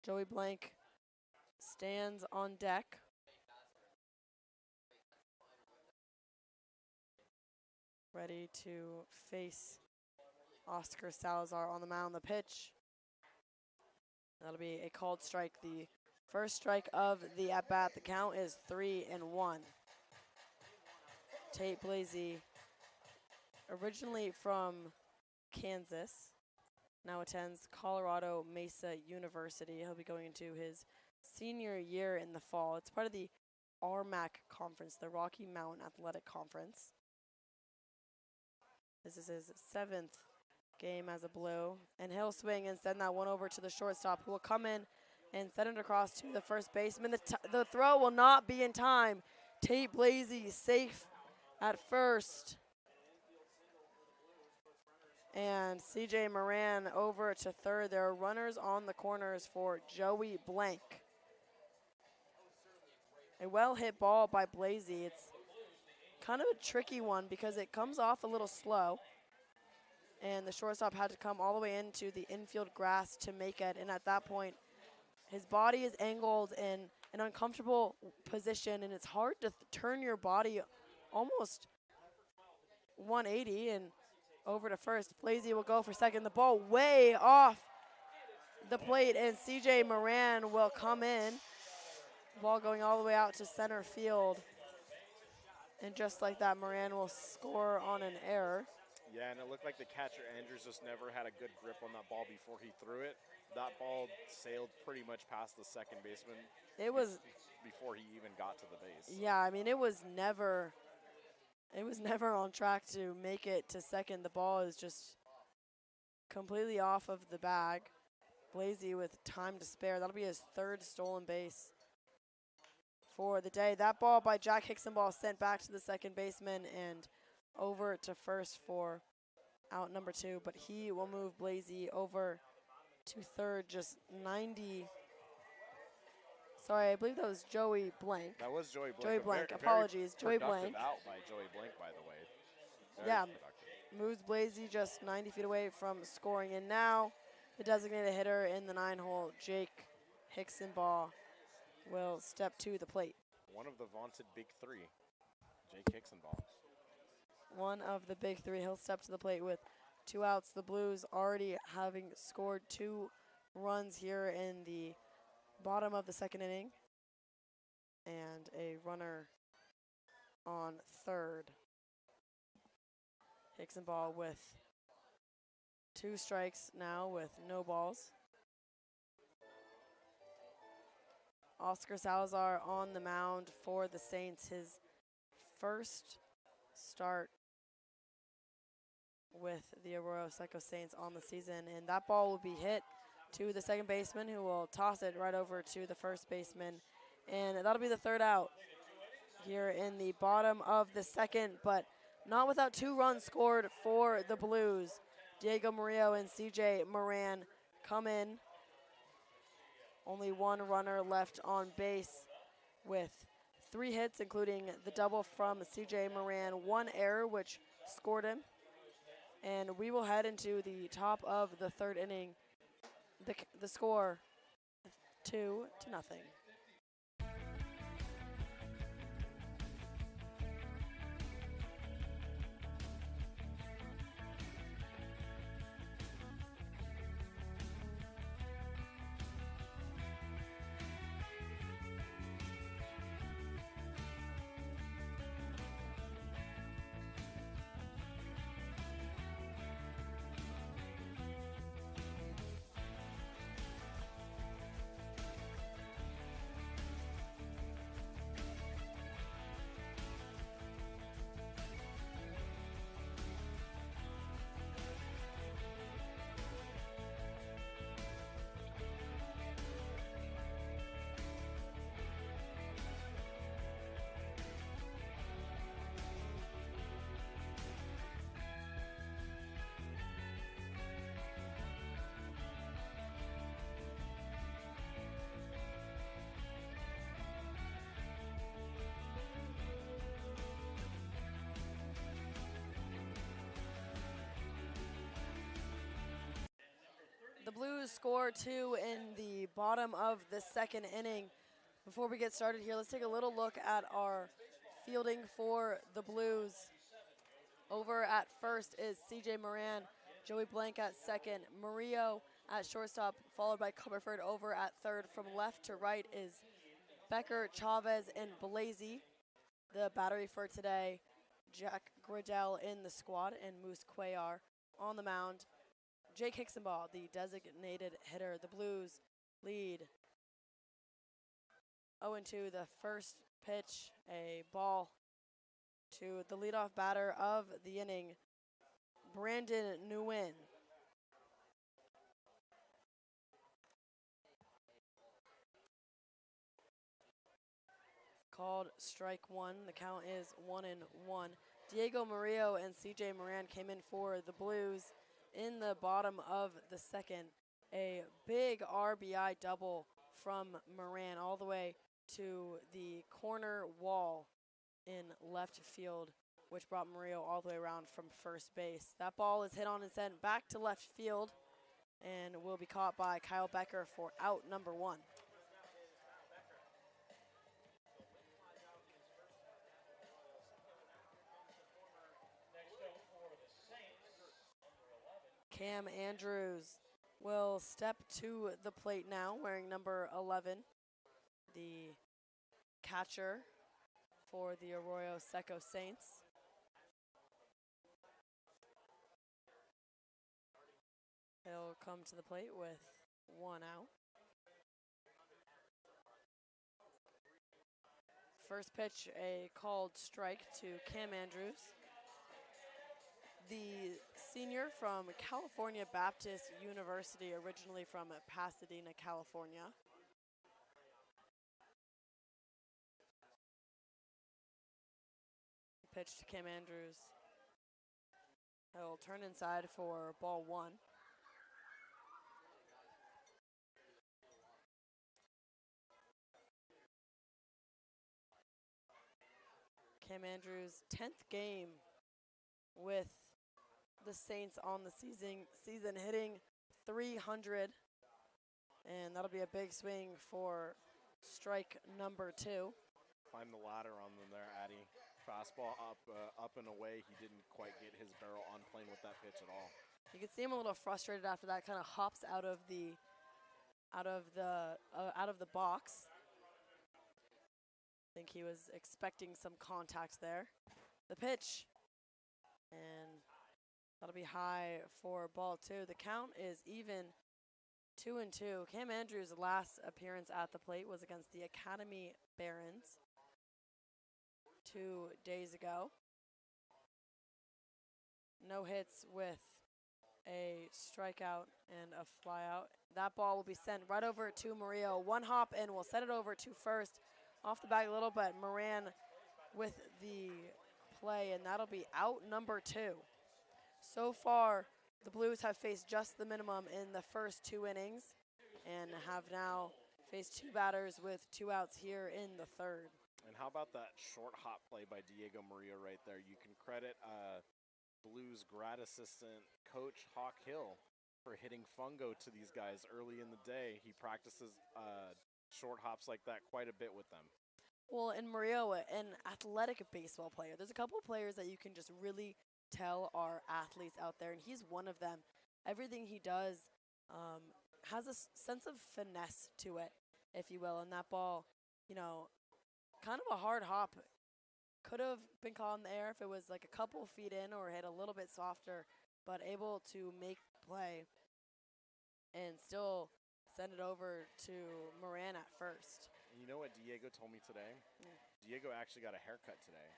S1: Joey Blank stands on deck. Ready to face Oscar Salazar on the mound. The pitch, that'll be a called strike. The first strike of the at-bat. The count is 3-1. Tate Blasey, originally from Kansas, now attends Colorado Mesa University. He'll be going into his senior year in the fall. It's part of the RMAC conference, the Rocky Mountain Athletic Conference. This is his 7th game as a Blue, and he'll swing and send that one over to the shortstop, who will come in and send it across to the first baseman. The throw will not be in time. Tate Blasey safe at first. And CJ Moran over to third. There are runners on the corners for Joey Blank. A well-hit ball by Blazy. It's kind of a tricky one because it comes off a little slow. And the shortstop had to come all the way into the infield grass to make it. And at that point, his body is angled in an uncomfortable position, and it's hard to turn your body almost 180 and over to first. Blazy will go for second. The ball way off the plate, and CJ Moran will come in. Ball going all the way out to center field. And just like that, Moran will score on an error.
S2: Yeah, and it looked like the catcher, Andrews, just never had a good grip on that ball before he threw it. That ball sailed pretty much past the second baseman.
S1: It was
S2: before he even got to the base.
S1: Yeah, I mean, it was never on track to make it to second. The ball is just completely off of the bag. Blazy with time to spare. That'll be his third stolen base for the day. That ball by Jack Hicksonball sent back to the second baseman and over to first for out number 2. But he will move Blazy over to third, just 90. Sorry, I believe that was Joey Blank.
S2: That was Joey Blank.
S1: Joey Blank, apologies. Joey Blank.
S2: Out by Joey Blank, by the way.
S1: Yeah, moves Blazy just 90 feet away from scoring. And now the designated hitter in the 9-hole, Jake Hicksonball, will step to the plate.
S2: One of the vaunted big 3, Jake Hicksonball.
S1: One of the big 3. He'll step to the plate with 2 outs. The Blues already having scored 2 runs here in the bottom of the second inning. And a runner on third. Hicksonball with 2 strikes now with no balls. Oscar Salazar on the mound for the Saints. His first start with the Arroyo Seco Saints on the season. And that ball will be hit to the second baseman, who will toss it right over to the first baseman. And that'll be the third out here in the bottom of the second, but not without 2 runs scored for the Blues. Diego Murillo and CJ Moran come in. Only 1 runner left on base with 3 hits, including the double from CJ Moran, 1 error, which scored him. And we will head into the top of the third inning. The score, 2-0. The Blues score 2 in the bottom of the second inning. Before we get started here, let's take a little look at our fielding for the Blues. Over at first is CJ Moran, Joey Blank at second, Murillo at shortstop, followed by Comerford. Over at third. From left to right is Becker, Chavez, and Blazy. The battery for today, Jack Gradell in the squad and Moose Cuellar on the mound. Jake Hicksonball, the designated hitter. The Blues lead 0-2. The first pitch, a ball to the leadoff batter of the inning, Brandon Nguyen. Called strike 1. The count is 1-1. Diego Murillo and CJ Moran came in for the Blues in the bottom of the second, a big RBI double from Moran all the way to the corner wall in left field, which brought Murillo all the way around from first base. That ball is hit on and sent back to left field and will be caught by Kyle Becker for out number 1. Cam Andrews will step to the plate now, wearing number 11, the catcher for the Arroyo Seco Saints. He'll come to the plate with 1 out. First pitch, a called strike to Cam Andrews, the senior from California Baptist University, originally from Pasadena, California. Pitch to Cam Andrews. He'll turn inside for ball 1. Cam Andrews' 10th game with the Saints on the season hitting 300, and that'll be a big swing for strike number 2.
S2: Climb the ladder on them there, Addy. Fastball up and away. He didn't quite get his barrel on plane with that pitch at all.
S1: You can see him a little frustrated after that. Kind of hops out of the box. I think he was expecting some contact there. The pitch, and that'll be high for ball 2. The count is even 2-2. Cam Andrews' last appearance at the plate was against the Academy Barons 2 days ago. No hits with a strikeout and a flyout. That ball will be sent right over to Murillo. One hop and we'll set it over to first. Off the bag a little, but Moran with the play, and that'll be out number 2. So far, the Blues have faced just the minimum in the first 2 innings and have now faced 2 batters with 2 outs here in the 3rd.
S2: And how about that short hop play by Diego Murillo right there? You can credit Blues grad assistant coach Hawk Hill for hitting fungo to these guys early in the day. He practices short hops like that quite a bit with them.
S1: Well, and Murillo, an athletic baseball player. There's a couple players that you can just really tell are athletes out there, and he's one of them. Everything he does has a sense of finesse to it, if you will. And that ball, kind of a hard hop. Could have been caught in the air if it was like a couple feet in or hit a little bit softer, but able to make play and still send it over to Moran at first.
S2: And you know what Diego told me today? Diego actually got a haircut today.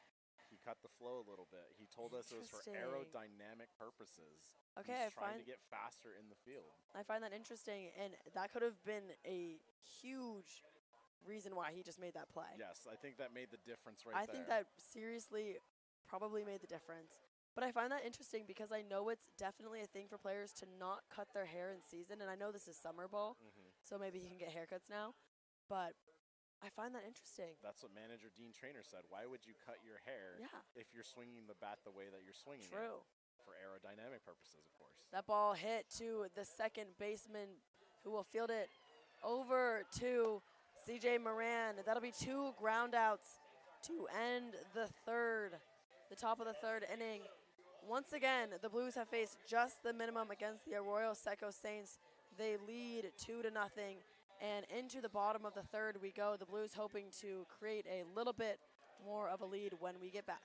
S2: He cut the flow a little bit. He told us it was for aerodynamic purposes.
S1: Okay,
S2: He's trying to get faster in the field.
S1: I find that interesting, and that could have been a huge reason why he just made that play.
S2: Yes, I think that made the difference there.
S1: I think that seriously probably made the difference. But I find that interesting because I know it's definitely a thing for players to not cut their hair in season, and I know this is summer ball, so maybe he can get haircuts now. But I find that interesting.
S2: That's what manager Dean Traynor said. Why would you cut your hair if you're swinging the bat the way that you're swinging it?
S1: True.
S2: For aerodynamic purposes, of course.
S1: That ball hit to the second baseman, who will field it over to C.J. Moran. That'll be 2 ground outs to end the 3rd, the top of the 3rd inning. Once again, the Blues have faced just the minimum against the Arroyo Seco Saints. They lead 2-0, and into the bottom of the 3rd we go. The Blues hoping to create a little bit more of a lead when we get back.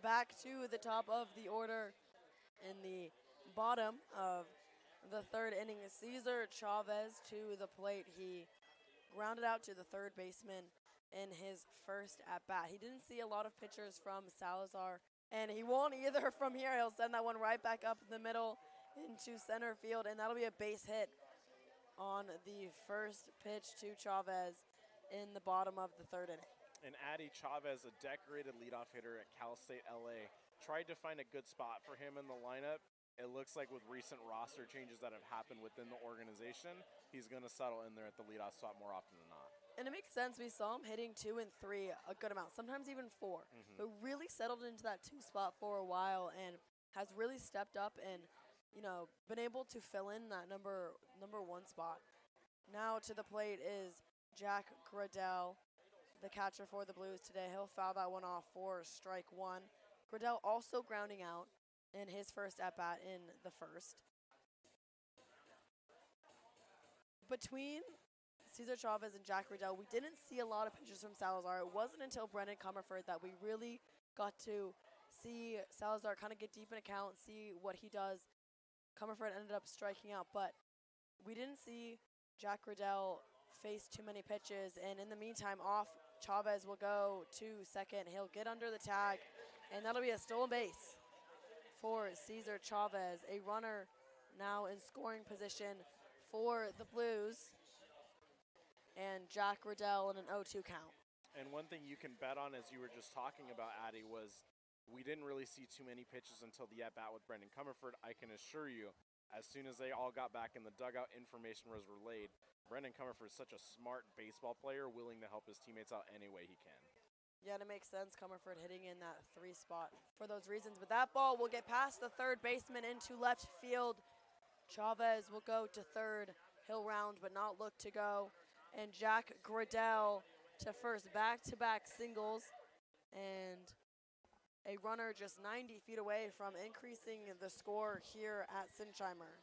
S1: Back to the top of the order in the bottom of the third inning, Cesar Chavez to the plate. He grounded out to the third baseman in his first at-bat. He didn't see a lot of pitchers from Salazar, and he won't either from here. He'll send that one right back up in the middle into center field, and that'll be a base hit on the first pitch to Chavez in the bottom of the third inning.
S2: And Addy Chavez, a decorated leadoff hitter at Cal State LA, tried to find a good spot for him in the lineup. It looks like with recent roster changes that have happened within the organization, he's going to settle in there at the leadoff spot more often than not.
S1: And it makes sense. We saw him hitting 2 and 3 a good amount, sometimes even 4. But really settled into that 2 spot for a while and has really stepped up and, you know, been able to fill in that number 1 spot. Now to the plate is Jack Gradell, the catcher for the Blues today. He'll foul that one off for strike 1. Gradell also grounding out in his first at-bat in the first. Between Cesar Chavez and Jack Gradell, we didn't see a lot of pitches from Salazar. It wasn't until Brendan Comerford that we really got to see Salazar kind of get deep in a count, see what he does. Comerford ended up striking out, but we didn't see Jack Gradell face too many pitches, and in the meantime, off Chavez will go to second. He'll get under the tag, and that'll be a stolen base for Cesar Chavez. A runner now in scoring position for the Blues, and Jack Gradell in an 0-2 count.
S2: And one thing you can bet on, as you were just talking about, Addy, was we didn't really see too many pitches until the at-bat with Brendan Comerford. I can assure you, as soon as they all got back in the dugout, information was relayed. Brendan Comerford is such a smart baseball player, willing to help his teammates out any way he can.
S1: Yeah, and it makes sense, Comerford hitting in that 3 spot for those reasons. But that ball will get past the third baseman into left field. Chavez will go to third. He'll round but not look to go. And Jack Gradell to first, back-to-back singles. And a runner just 90 feet away from increasing the score here at Sinsheimer.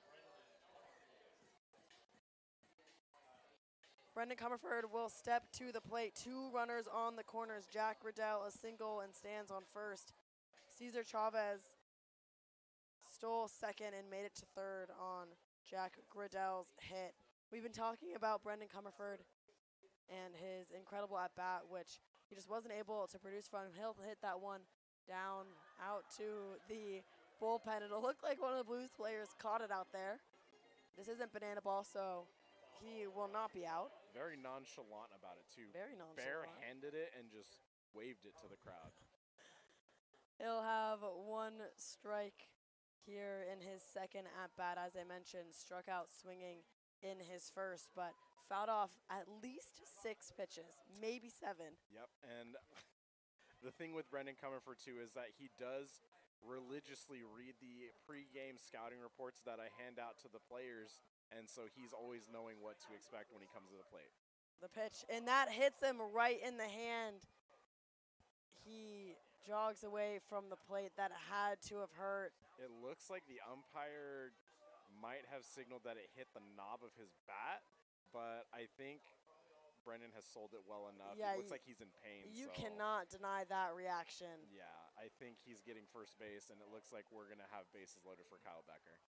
S1: Brendan Comerford will step to the plate. 2 runners on the corners. Jack Gradell a single and stands on first. Cesar Chavez stole second and made it to third on Jack Gradell's hit. We've been talking about Brendan Comerford and his incredible at-bat, which he just wasn't able to produce from. He'll hit that one down out to the bullpen. It'll look like one of the Blues players caught it out there. This isn't banana ball, so he will not be out.
S2: Very nonchalant about it, too.
S1: Very nonchalant.
S2: Bare-handed it and just waved it to the crowd.
S1: He'll have 1 strike here in his second at-bat. As I mentioned, struck out swinging in his first, but fouled off at least 6 pitches, maybe 7.
S2: Yep, and the thing with Brendan Comerford, too, is that he does religiously read the pre-game scouting reports that I hand out to the players, and so he's always knowing what to expect when he comes to the plate.
S1: The pitch, and that hits him right in the hand. He jogs away from the plate. That had to have hurt.
S2: It looks like the umpire might have signaled that it hit the knob of his bat, but I think Brendan has sold it well enough.
S1: Yeah,
S2: it looks like he's in pain.
S1: You
S2: so
S1: cannot deny that reaction.
S2: Yeah, I think he's getting first base, and it looks like we're going to have bases loaded for Kyle Becker.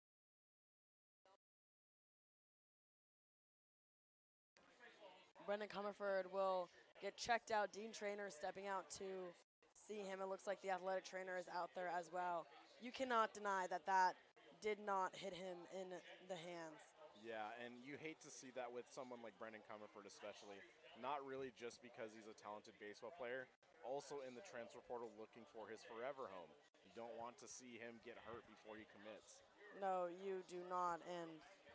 S1: Brendan Comerford will get checked out. Dean Traynor stepping out to see him. It looks like the athletic trainer is out there as well. You cannot deny that that did not hit him in the hands.
S2: Yeah, and you hate to see that with someone like Brendan Comerford especially. Not really just because he's a talented baseball player, also in the transfer portal looking for his forever home. You don't want to see him get hurt before he commits.
S1: No, you do not. And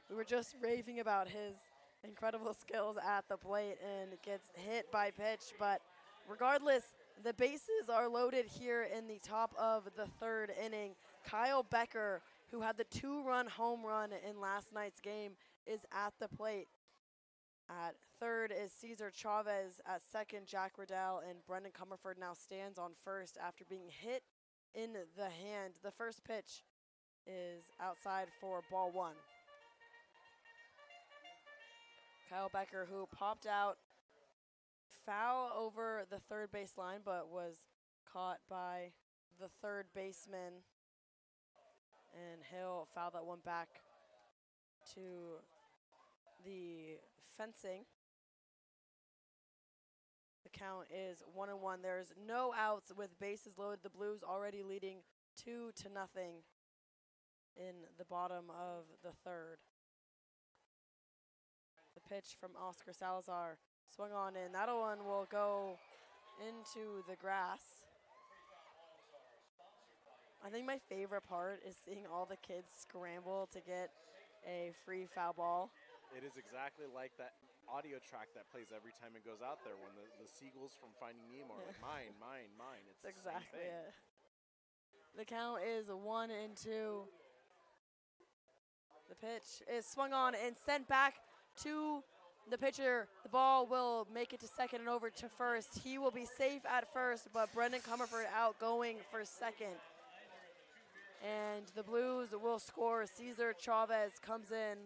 S1: we were just raving about his incredible skills at the plate, and it gets hit by pitch. But regardless, the bases are loaded here in the top of the third inning. Kyle Becker, who had the 2-run home run in last night's game, is at the plate. At third is Cesar Chavez. At second, Jack Gradell, and Brendan Comerford now stands on first after being hit in the hand. The first pitch is outside for ball 1. Kyle Becker, who popped out foul over the third base line, but was caught by the third baseman, and he'll foul that one back to the fencing. The count is 1-1. There's no outs with bases loaded. The Blues already leading 2-0 in the bottom of the third. The pitch from Oscar Salazar swung on in. That one will go into the grass. I think my favorite part is seeing all the kids scramble to get a free foul ball.
S2: It is exactly like that audio track that plays every time it goes out there when the seagulls from Finding Nemo are like, mine, mine, mine. It's
S1: That's
S2: the same
S1: exactly
S2: thing.
S1: it. The count is 1-2. The pitch is swung on and sent back to the pitcher. The ball will make it to second and over to first. He will be safe at first, but Brendan Comerford out going for second. And the Blues will score. Cesar Chavez comes in.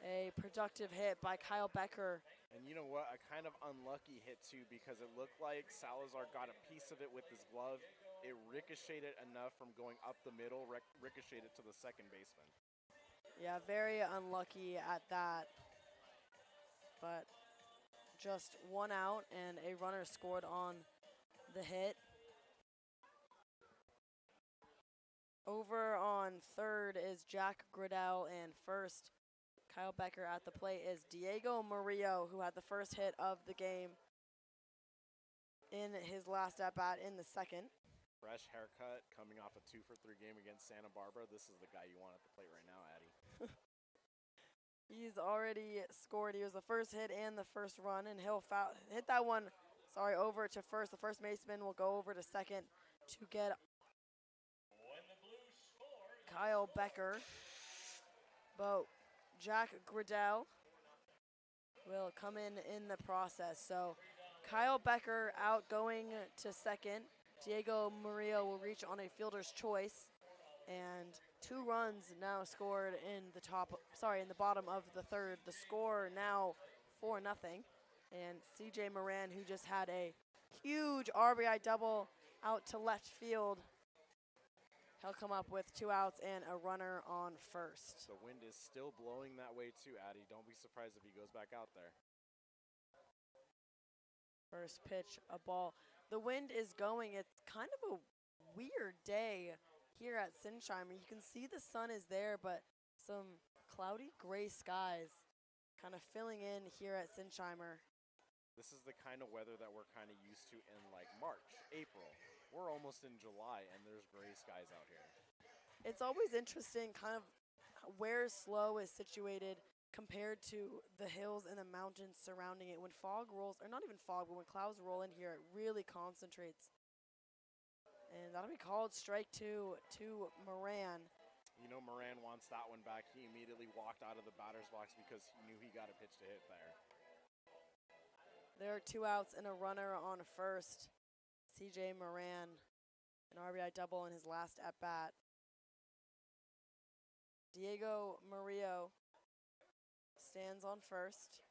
S1: A productive hit by Kyle Becker.
S2: And you know what? A kind of unlucky hit, too, because it looked like Salazar got a piece of it with his glove. It ricocheted enough from going up the middle, ricocheted to the second baseman.
S1: Yeah, very unlucky at that. But just one out and a runner scored on the hit. Over on third is Jack Gradell, and first, Kyle Becker at the plate is Diego Murillo, who had the first hit of the game in his last at-bat in the second.
S2: Fresh haircut, coming off a 2-for-3 game against Santa Barbara. This is the guy you want at the plate right now, Addy.
S1: He's already scored. He was the first hit and the first run, and he'll hit that one, over to first. The first baseman will go over to second to get Kyle Becker. But Jack Gradell will come in the process. So Kyle Becker out going to second. Diego Murillo will reach on a fielder's choice. And 2 runs now scored in the bottom of the third. The score now 4-0. And CJ Moran, who just had a huge RBI double out to left field, he'll come up with 2 outs and a runner on first.
S2: The wind is still blowing that way too, Addy. Don't be surprised if he goes back out there.
S1: First pitch, a ball. The wind is going. It's kind of a weird day here at Sinsheimer. You can see the sun is there, but some cloudy gray skies kind of filling in here at Sinsheimer.
S2: This is the kind of weather that we're kind of used to in like March, April. We're almost in July, and there's gray skies out here.
S1: It's always interesting kind of where SLO is situated compared to the hills and the mountains surrounding it. When fog rolls, or not even fog, but when clouds roll in here, it really concentrates. And that'll be called strike 2 to Moran.
S2: You know Moran wants that one back. He immediately walked out of the batter's box because he knew he got a pitch to hit there.
S1: There are 2 outs and a runner on first. CJ Moran, an RBI double in his last at-bat. Diego Murillo stands on first.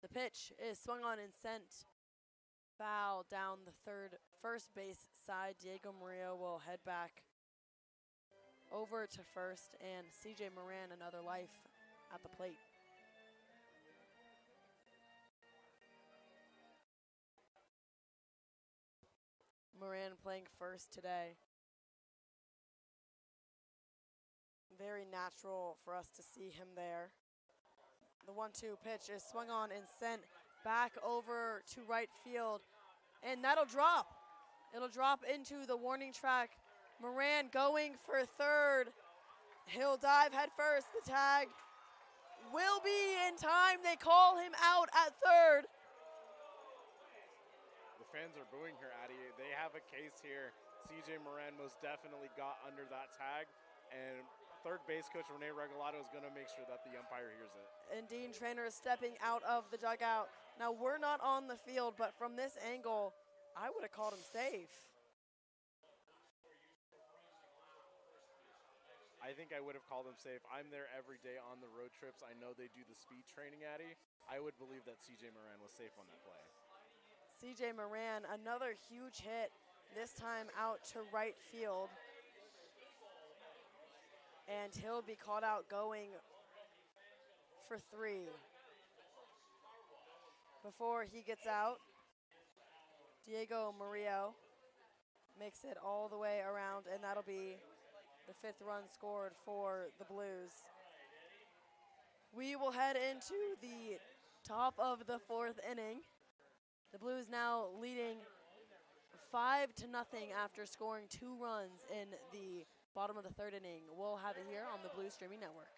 S1: The pitch is swung on and sent foul down the first base side. Diego Murillo will head back over to first, and CJ Moran another life at the plate. Moran playing first today. Very natural for us to see him there. The 1-2 pitch is swung on and sent back over to right field, and that'll drop. It'll drop into the warning track. Moran going for third. He'll dive head first. The tag will be in time. They call him out at third.
S2: The fans are booing here, Addy. They have a case here. CJ Moran most definitely got under that tag, and third base coach Rene Regalado is going to make sure that the umpire hears it.
S1: And Dean Trainer is stepping out of the dugout. Now, we're not on the field, but from this angle, I would have called him safe.
S2: I think I would have called him safe. I'm there every day on the road trips. I know they do the speed training, Addy. I would believe that CJ Moran was safe on that play.
S1: CJ Moran, another huge hit, this time out to right field. And he'll be called out going for 3. Before he gets out, Diego Murillo makes it all the way around, and that'll be the 5th run scored for the Blues. We will head into the top of the 4th inning. The Blues now leading 5-0 after scoring 2 runs in the bottom of the 3rd inning. We'll have it here on the Blues Streaming Network.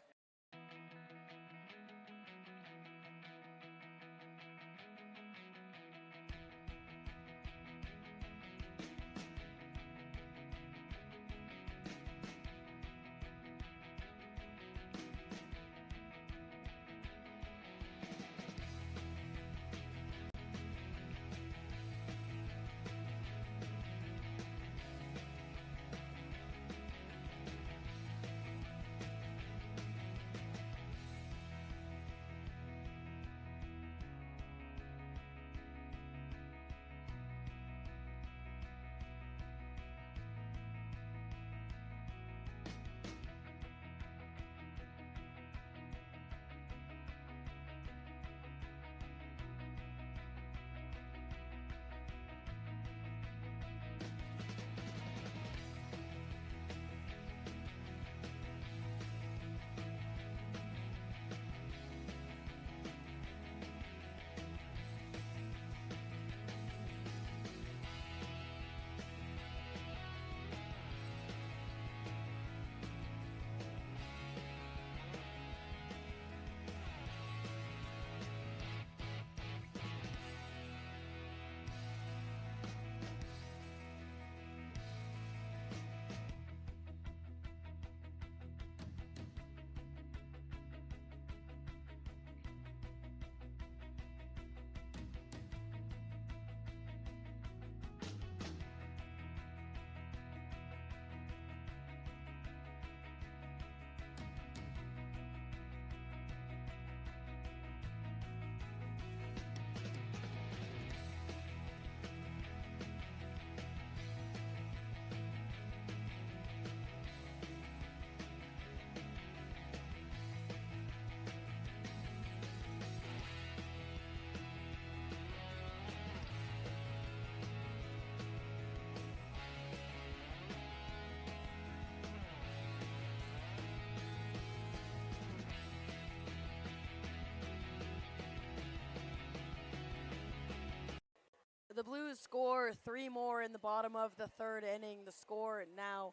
S1: The Blues score 3 more in the bottom of the 3rd inning. The score now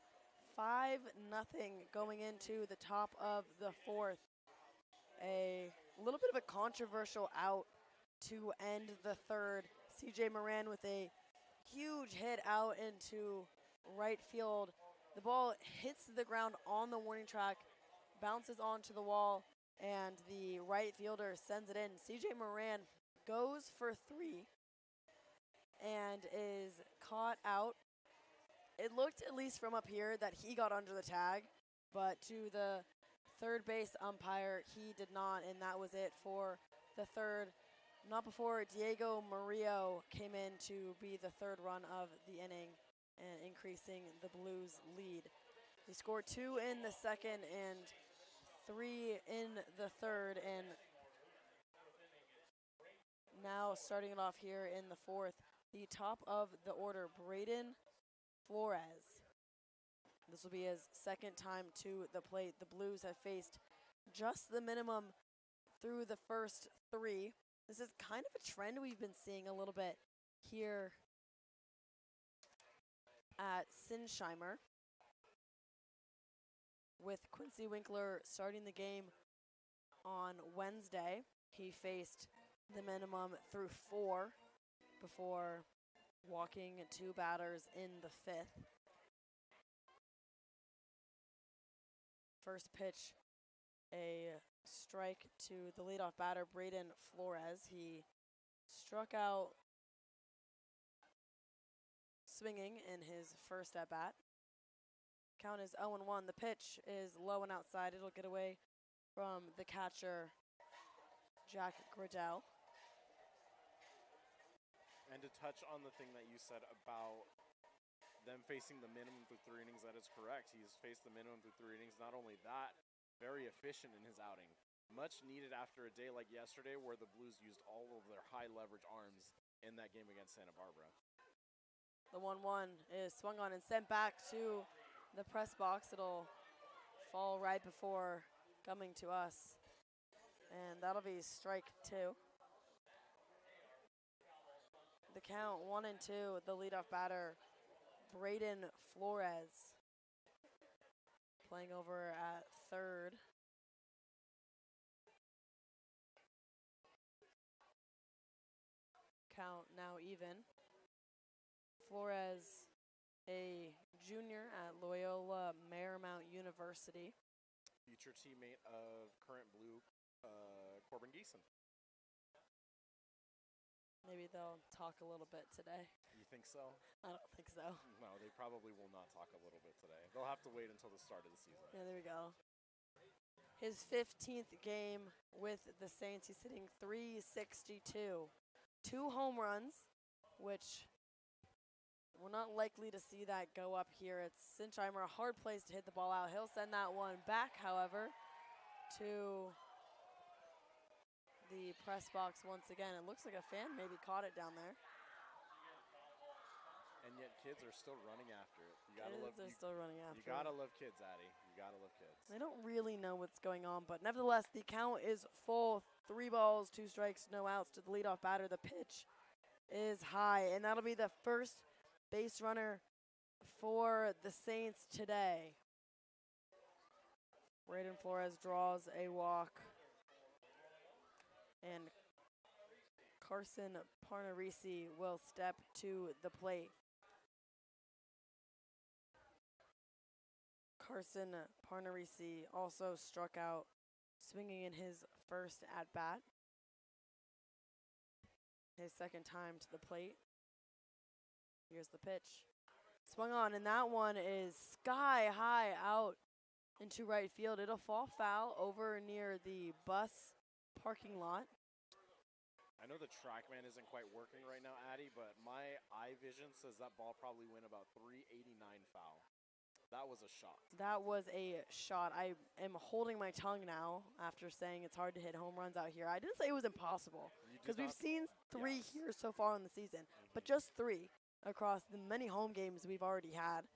S1: 5-0 going into the top of the 4th. A little bit of a controversial out to end the 3rd. CJ Moran with a huge hit out into right field. The ball hits the ground on the warning track, bounces onto the wall, and the right fielder sends it in. CJ Moran goes for 3 and is caught out. It looked, at least from up here, that he got under the tag, but to the 3rd base umpire, he did not, and that was it for the 3rd. Not before Diego Murillo came in to be the 3rd run of the inning and increasing the Blues' lead. He scored 2 in the 2nd and 3 in the 3rd, and now starting it off here in the 4th, the top of the order, Braden Flores. This will be his 2nd time to the plate. The Blues have faced just the minimum through the first 3. This is kind of a trend we've been seeing a little bit here at Sinsheimer, with Quincy Winkler starting the game on Wednesday. He faced the minimum through 4 before walking 2 batters in the 5th. First pitch, a strike to the leadoff batter, Braden Flores. He struck out swinging in his first at-bat. Count is 0-1. The pitch is low and outside. It'll get away from the catcher, Jack Gradell.
S2: And to touch on the thing that you said about them facing the minimum through 3 innings, that is correct. He's faced the minimum through 3 innings. Not only that, very efficient in his outing. Much needed after a day like yesterday where the Blues used all of their high leverage arms in that game against Santa Barbara.
S1: The 1-1 is swung on and sent back to the press box. It'll fall right before coming to us. And that'll be strike 2. The count 1-2, the leadoff batter, Braden Flores, playing over at third. Count now even. Flores, a junior at Loyola Marymount University.
S2: Future teammate of current Blue Corbin Geeson.
S1: Maybe they'll talk a little bit today.
S2: You think so?
S1: I don't think so.
S2: No, they probably will not talk a little bit today. They'll have to wait until the start of the season.
S1: Yeah, there we go. His 15th game with the Saints. He's hitting .362. 2 home runs, which we're not likely to see that go up here. It's Sinchheimer, a hard place to hit the ball out. He'll send that one back, however, to the press box once again. It looks like a fan maybe caught it down there.
S2: And yet kids are still running after it. You gotta love.
S1: They're still running after.
S2: You gotta love kids, Addy. You gotta love kids.
S1: They don't really know what's going on, but nevertheless, the count is full. 3 balls, 2 strikes, no outs to the leadoff batter. The pitch is high, and that'll be the first base runner for the Saints today. Braden Flores draws a walk. And Carson Parnarisi will step to the plate. Carson Parnarisi also struck out swinging in his first at-bat. His second time to the plate. Here's the pitch. Swung on, and that one is sky high out into right field. It'll fall foul over near the bus parking lot.
S2: I know the TrackMan isn't quite working right now, Addy, but my eye vision says that ball probably went about 389 foul. That was a shot.
S1: That was a shot. I am holding my tongue now after saying it's hard to hit home runs out here. I didn't say it was impossible because we've seen 3 here so far in the season, but just 3 across the many home games we've already had.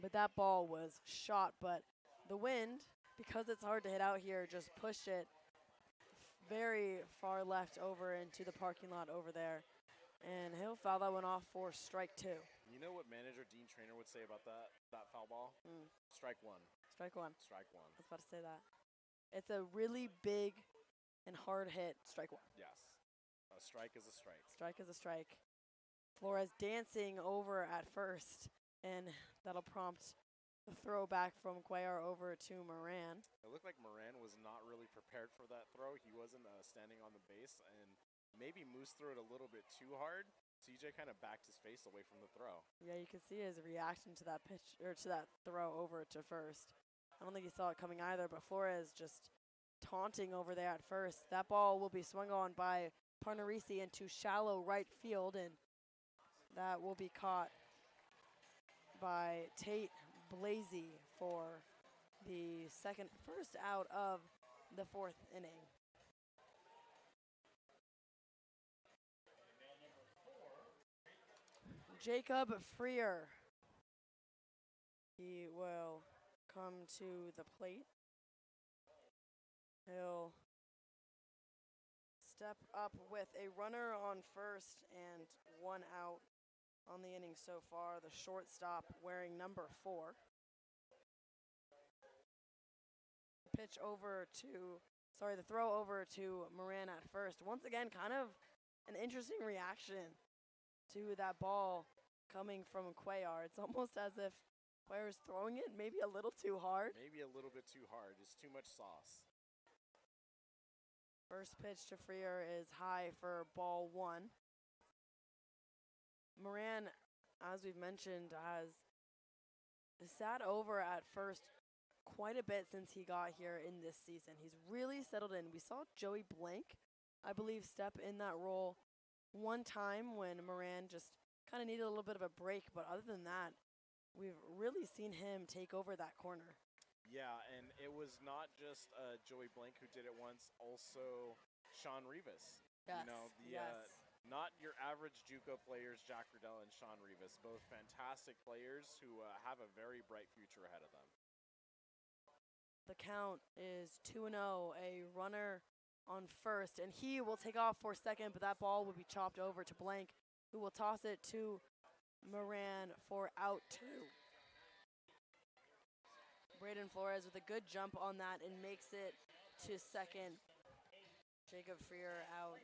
S1: But that ball was shot, but the wind, because it's hard to hit out here, just pushed it very far left over into the parking lot over there. And he'll foul that one off for strike 2.
S2: You know what manager Dean Trainer would say about that foul ball? Strike 1.
S1: Strike 1.
S2: Strike 1.
S1: I was about to say that. It's a really big and hard hit. Strike 1.
S2: Yes. A strike is a strike.
S1: Strike is a strike. Flores dancing over at first, and that'll prompt the throw back from Cuellar over to Moran.
S2: It looked like Moran was not really prepared for that throw. He wasn't standing on the base, and maybe Moose threw it a little bit too hard. CJ kind of backed his face away from the throw.
S1: Yeah, you can see his reaction to that pitch, or to that throw over to first. I don't think he saw it coming either, but Flores just taunting over there at first. That ball will be swung on by Parnarisi into shallow right field, and that will be caught by Tate Blasey for the first out of the 4th inning. Jacob Freer. He will come to the plate. He'll step up with a runner on first and 1 out on the inning so far. The shortstop wearing number 4. The throw over to Moran at first. Once again, kind of an interesting reaction to that ball coming from Cuellar. It's almost as if Cuellar's throwing it maybe a little too hard.
S2: Maybe a little bit too hard. It's too much sauce.
S1: First pitch to Freer is high for ball 1. Moran, as we've mentioned, has sat over at first quite a bit since he got here in this season. He's really settled in. We saw Joey Blank, I believe, step in that role one time when Moran just kind of needed a little bit of a break, but other than that, we've really seen him take over that corner.
S2: Yeah, and it was not just Joey Blank who did it once, also Sean Rivas.
S1: Yes,
S2: You know, not your average JUCO players, Jack Riddell and Sean Rivas, both fantastic players who have a very bright future ahead of them.
S1: The count is 2-0, a runner on first, and he will take off for second, but that ball will be chopped over to Blank, who will toss it to Moran for out 2. Braden Flores with a good jump on that and makes it to second. Jacob Freer out.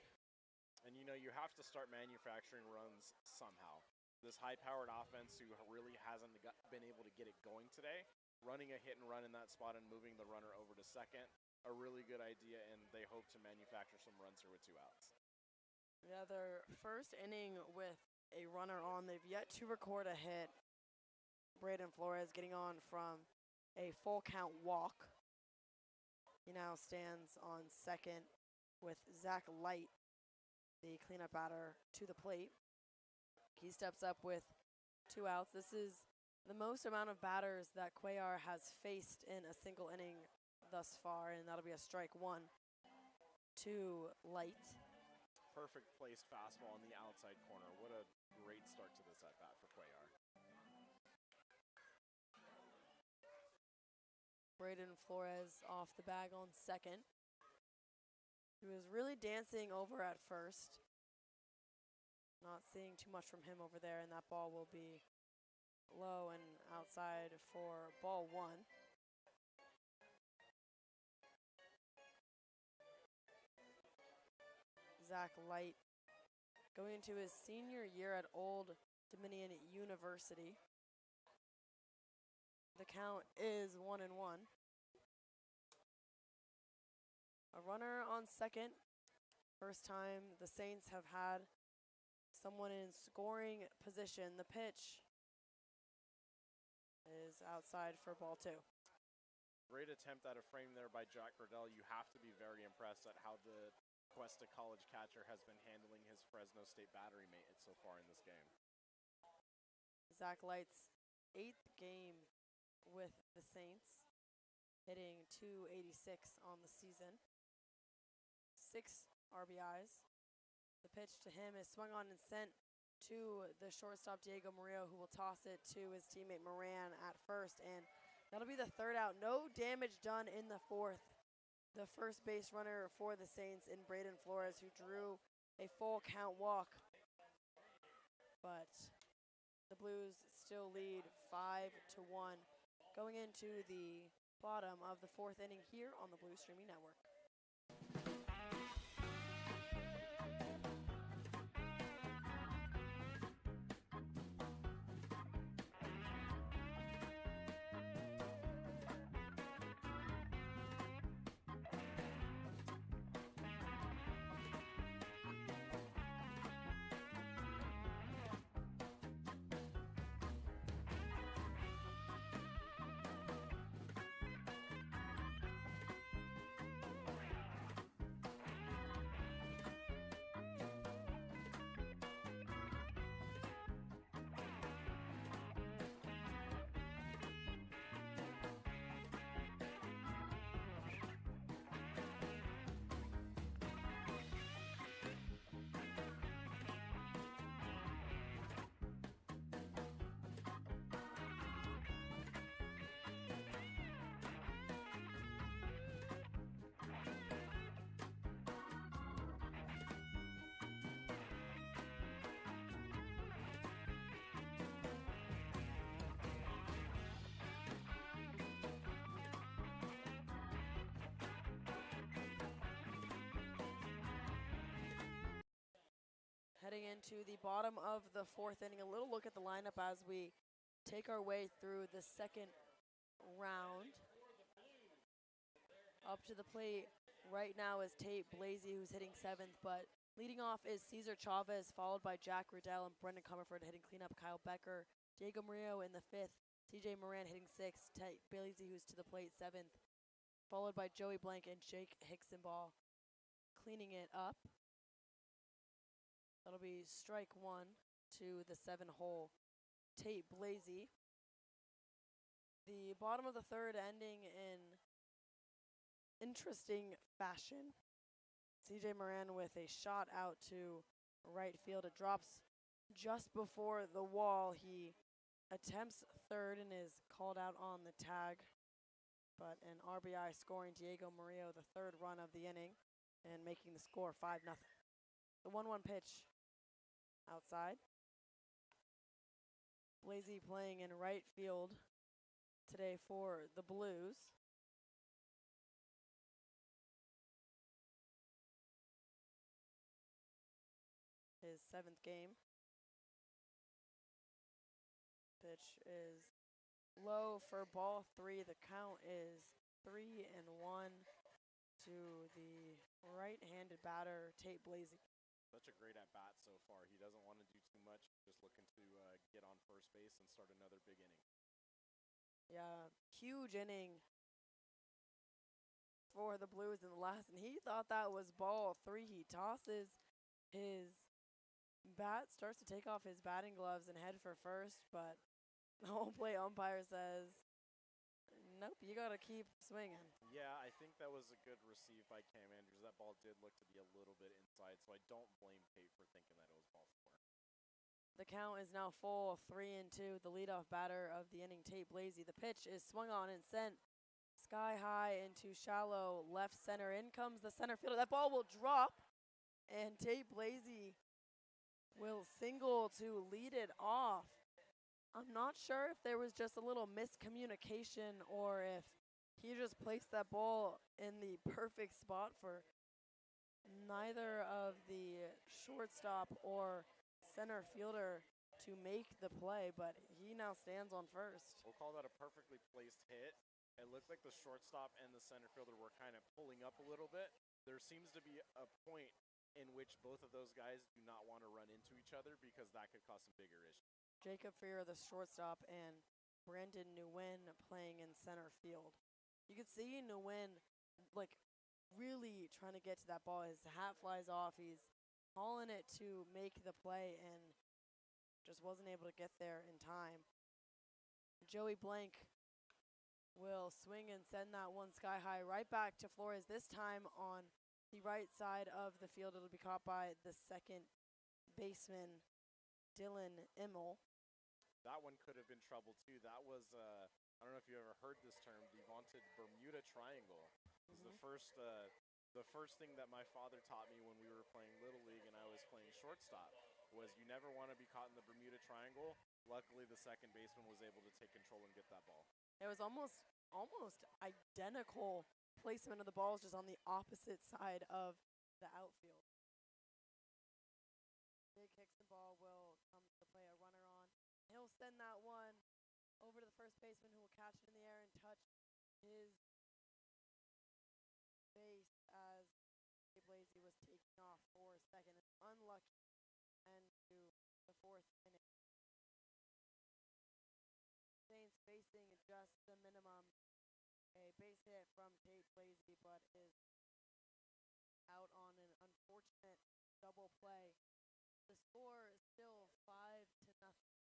S2: And you know, you have to start manufacturing runs somehow. This high-powered offense who really hasn't been able to get it going today, running a hit and run in that spot and moving the runner over to second, a really good idea, and they hope to manufacture some runs here with 2 outs.
S1: Yeah, their first inning with a runner on. They've yet to record a hit. Braden Flores getting on from a full count walk. He now stands on second with Zach Light, the cleanup batter, to the plate. He steps up with 2 outs. This is the most amount of batters that Cuellar has faced in a single inning thus far, and that'll be a strike 1 to Light.
S2: Perfect placed fastball on the outside corner. What a great start to this at-bat for Cuellar.
S1: Braden Flores off the bag on second. He was really dancing over at first. Not seeing too much from him over there, and that ball will be low and outside for ball 1. Zach Light going into his senior year at Old Dominion University. The count is 1-1. A runner on second. First time the Saints have had someone in scoring position. The pitch is outside for ball 2.
S2: Great attempt at a frame there by Jack Riddell. You have to be very impressed at how the Cuesta College catcher has been handling his Fresno State battery mate so far in this game.
S1: Zach Light's 8th game with the Saints, hitting .286 on the season. 6 RBIs. The pitch to him is swung on and sent to the shortstop Diego Murillo, who will toss it to his teammate Moran at first, and that'll be the 3rd out. No damage done in the 4th. The first base runner for the Saints in Braden Flores, who drew a full count walk. But the Blues still lead 5-1 going into the bottom of the 4th inning here on the Blues Streaming Network. Heading into the bottom of the 4th inning, a little look at the lineup as we take our way through the 2nd round. Up to the plate right now is Tate Blasey, who's hitting 7th, but leading off is Cesar Chavez, followed by Jack Riddell and Brendan Comerford hitting cleanup, Kyle Becker, Diego Murillo in the 5th, TJ Moran hitting 6th, Tate Blasey, who's to the plate, 7th, followed by Joey Blank and Jake Hicksonball cleaning it up. That'll be strike one to the 7-hole Tate Blasey. The bottom of the third ending in interesting fashion. CJ Moran with a shot out to right field. It drops just before the wall. He attempts third and is called out on the tag. But an RBI scoring Diego Murillo, the third run of the inning, and making the score 5-0. The 1-1 pitch outside. Blasey playing in right field today for the Blues. His 7th game. Pitch is low for ball 3. The count is 3-1 to the right-handed batter, Tate Blasey.
S2: Such a great at-bat so far. He doesn't want to do too much, just looking to get on first base and start another big inning.
S1: Yeah, huge inning for the Blues in the last, and he thought that was ball 3. He tosses his bat, starts to take off his batting gloves and head for first, but the home plate umpire says, nope, you got to keep swinging.
S2: Yeah, I think that was a good receive by Cam Andrews. That ball did look to be a little bit inside, so I don't blame Tate for thinking that it was ball 4.
S1: The count is now full, 3-2. The leadoff batter of the inning, Tate Blasey. The pitch is swung on and sent sky high into shallow left center. In comes the center fielder. That ball will drop, and Tate Blasey will single to lead it off. I'm not sure if there was just a little miscommunication or if he just placed that ball in the perfect spot for neither of the shortstop or center fielder to make the play, but he now stands on first.
S2: We'll call that a perfectly placed hit. It looked like the shortstop and the center fielder were kind of pulling up a little bit. There seems to be a point in which both of those guys do not want to run into each other because that could cause some bigger issues.
S1: Jacob Freer, the shortstop, and Brandon Nguyen playing in center field. You could see Nguyen, like, really trying to get to that ball. His hat flies off. He's hauling it to make the play and just wasn't able to get there in time. Joey Blank will swing and send that one sky high right back to Flores, this time on the right side of the field. It'll be caught by the second baseman, Dylan Immel.
S2: That one could have been trouble too. That was, I don't know if you ever heard this term, the vaunted Bermuda Triangle. It was the first thing that my father taught me when we were playing Little League and I was playing shortstop was you never want to be caught in the Bermuda Triangle. Luckily, the second baseman was able to take control and get that ball.
S1: It was almost identical placement of the balls, just on the opposite side of the outfield. Big Hickson ball will come to play, a runner on. He'll send that one over to the first baseman, who will catch it in the air and touch his base as Blasey was taking off for second. Unlucky end to the 4th inning. Saints facing just the minimum. A base hit from Tate Blasey, but is out on an unfortunate double play. The score is still 5-0.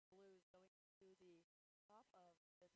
S1: Blues going to the top of the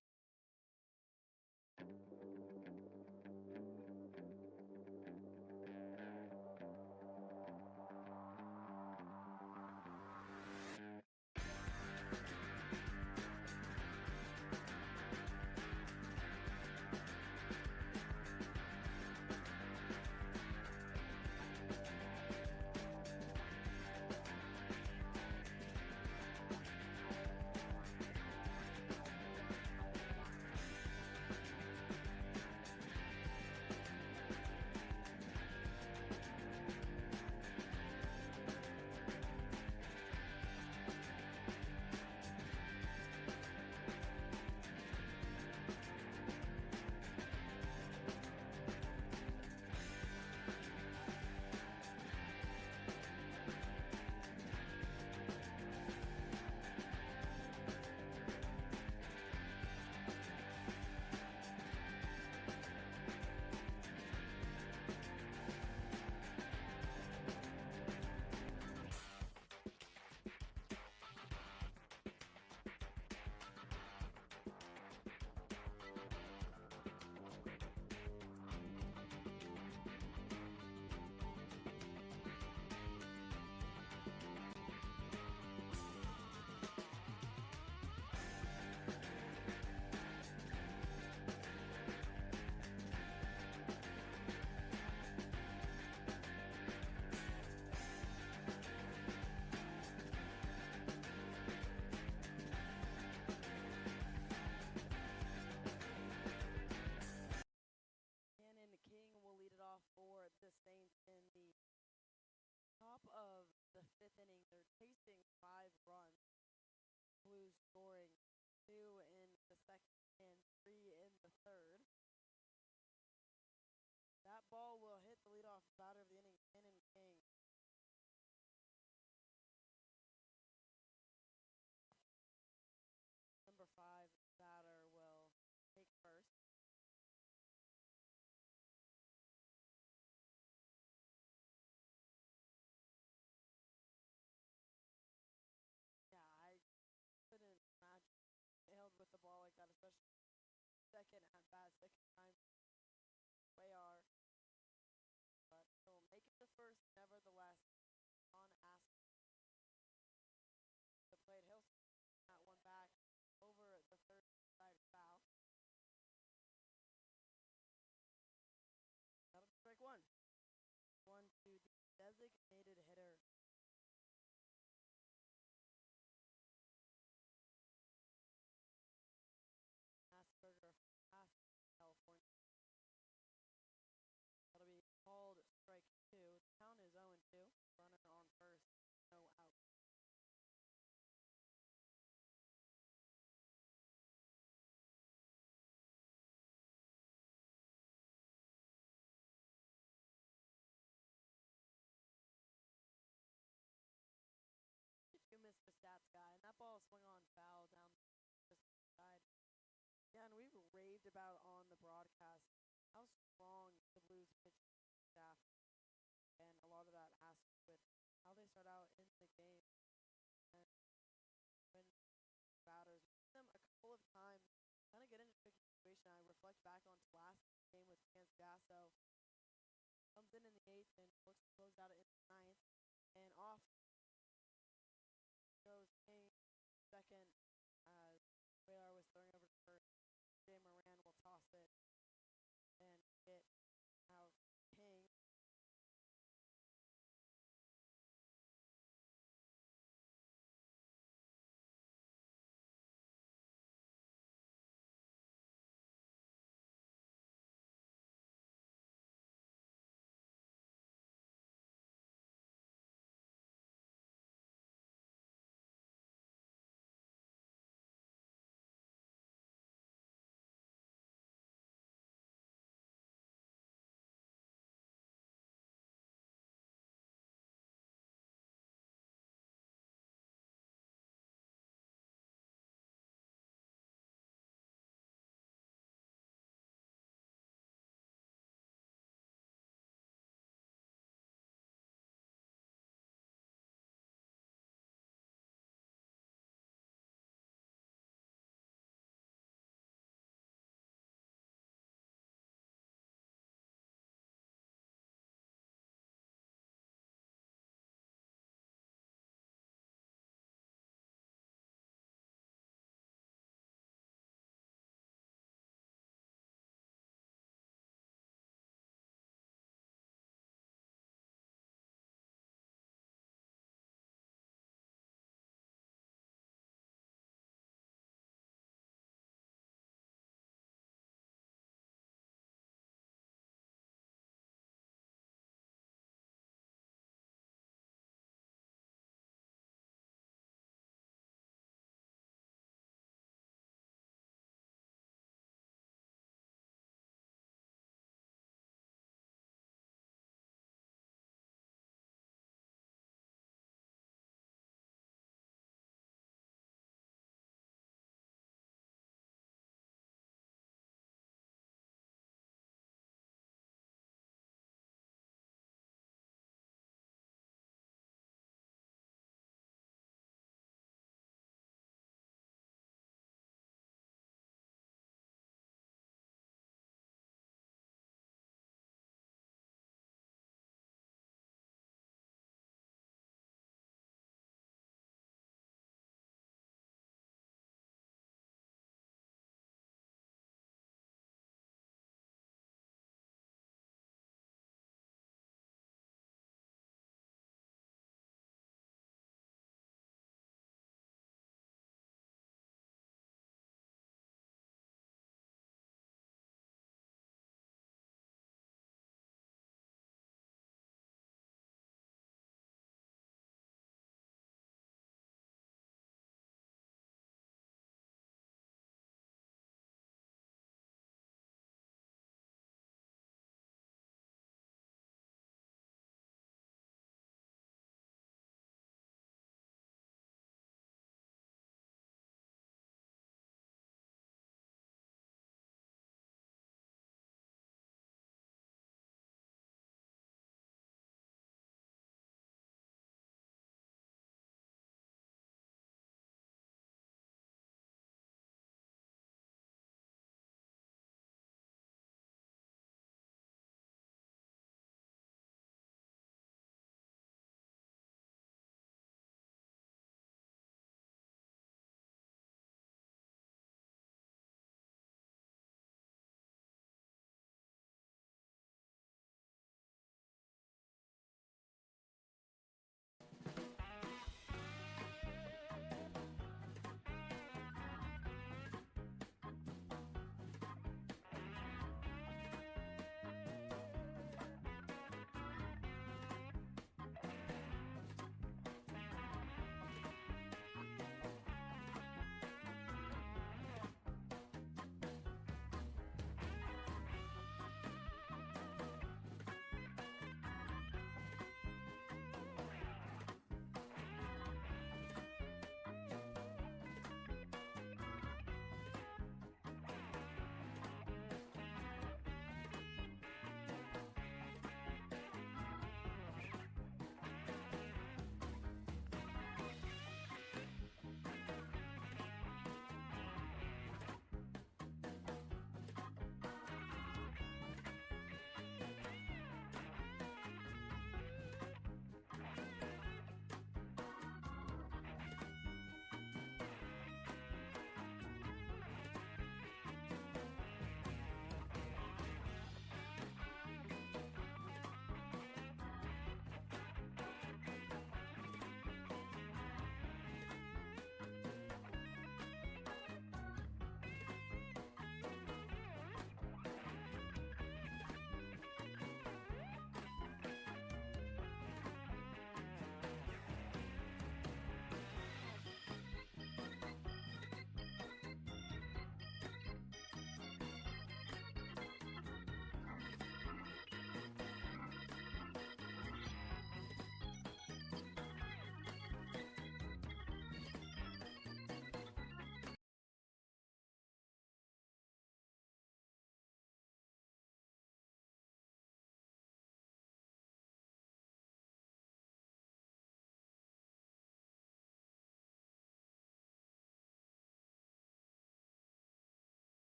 S1: batter of the inning, Cannon King. Number 5 batter will take first. Yeah, I couldn't imagine held with the ball like that, especially second at bat, second time. Way but he'll make it to first nevertheless on ask the plate. He'll that one back over the third side foul. That'll be strike one. One to the designated hitter. Asperger, California. That'll be called strike two. The count is 0-2. Runner on first, no out. You, Mr. Stats guy, and that ball swung on foul down the side. Yeah, and we raved about on the broadcast how strong the Blues pitching staff, and a lot of that has to do with how they start out in the game. And when batters them a couple of times, kind of get into a tricky situation. I reflect back on last game with Gasso. Comes in the 8th and looks to close out in the 9th. And off goes King second as Whaler was throwing over to first. Jay Moran will toss it and get out King.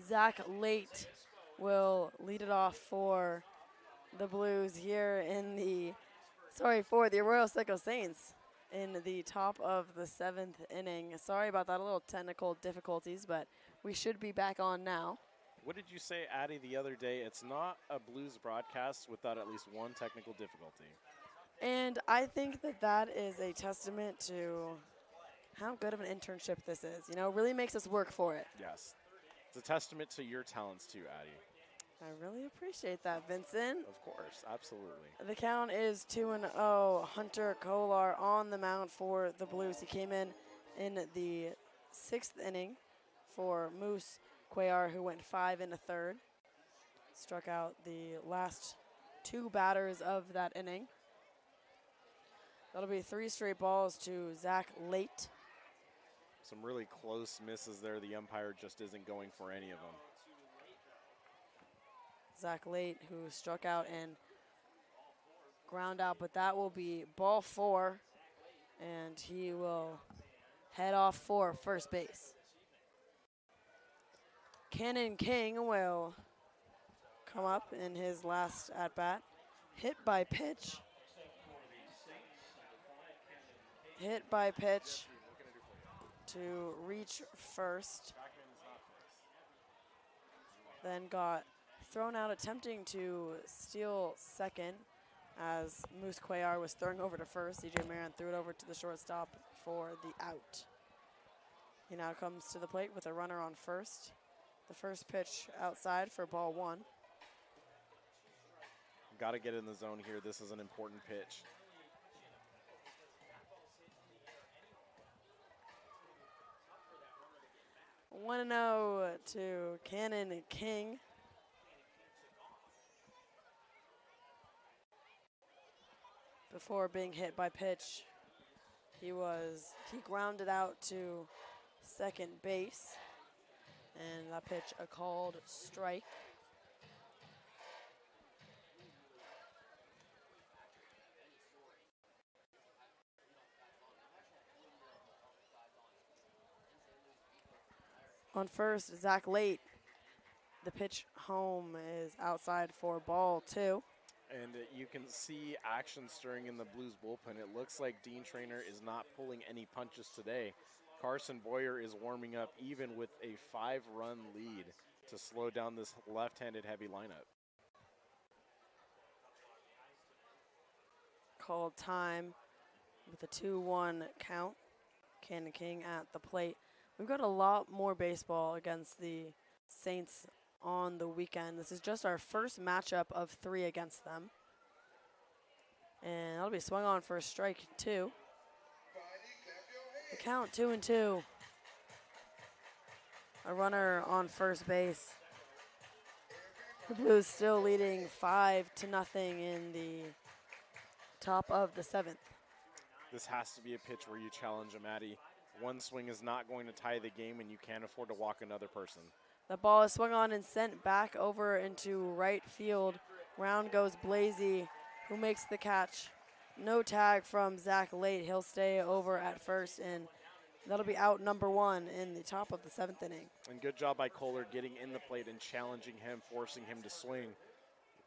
S1: Zach Late will lead it off for the Blues here in the, for the Arroyo Seco Saints in the top of the 7th inning. Sorry about that, a little technical difficulties, but we should be back on now.
S2: What did you say, Addy, the other day? It's not a Blues broadcast without at least one technical difficulty.
S1: And I think that that is a testament to how good of an internship this is. You know, it really makes us work for it.
S2: Yes. It's a testament to your talents too, Addy.
S1: I really appreciate that, Vincent.
S2: Of course, absolutely.
S1: The count is 2-0. Hunter Kolar on the mound for the Blues. He came in the 6th inning for Moose Cuellar, who went 5 1/3. Struck out the last 2 batters of that inning. That'll be 3 straight balls to Zach Late.
S2: Some really close misses there. The umpire just isn't going for any of them.
S1: Zach Late, who struck out and ground out, but that will be ball 4, and he will head off for first base. Cannon King will come up in his last at-bat. Hit by pitch. Hit by pitch to reach first. Then got thrown out attempting to steal second as Moose Cuellar was throwing over to first. CJ Marin threw it over to the shortstop for the out. He now comes to the plate with a runner on first. The first pitch outside for ball 1.
S2: Got to get in the zone here. This is an important pitch.
S1: One 1-0 to Cannon King. Before being hit by pitch, he grounded out to second base, and that pitch a called strike. On first, Zach Late. The pitch home is outside for ball 2.
S2: And you can see action stirring in the Blues bullpen. It looks like Dean Traynor is not pulling any punches today. Carson Boyer is warming up even with a 5-run lead to slow down this left-handed heavy lineup.
S1: Called time with a 2-1 count. Cannon King at the plate. We've got a lot more baseball against the Saints on the weekend. This is just our first matchup of 3 against them. And that'll be swung on for a strike 2. The count 2-2. A runner on first base. The Blues still leading 5-0 in the top of the 7th.
S2: This has to be a pitch where you challenge him, Addy. One swing is not going to tie the game, and you can't afford to walk another person.
S1: The ball is swung on and sent back over into right field. Round goes Blasey, who makes the catch. No tag from Zach Late. He'll stay over at first, and that'll be out number 1 in the top of the 7th inning.
S2: And good job by Kohler getting in the plate and challenging him, forcing him to swing.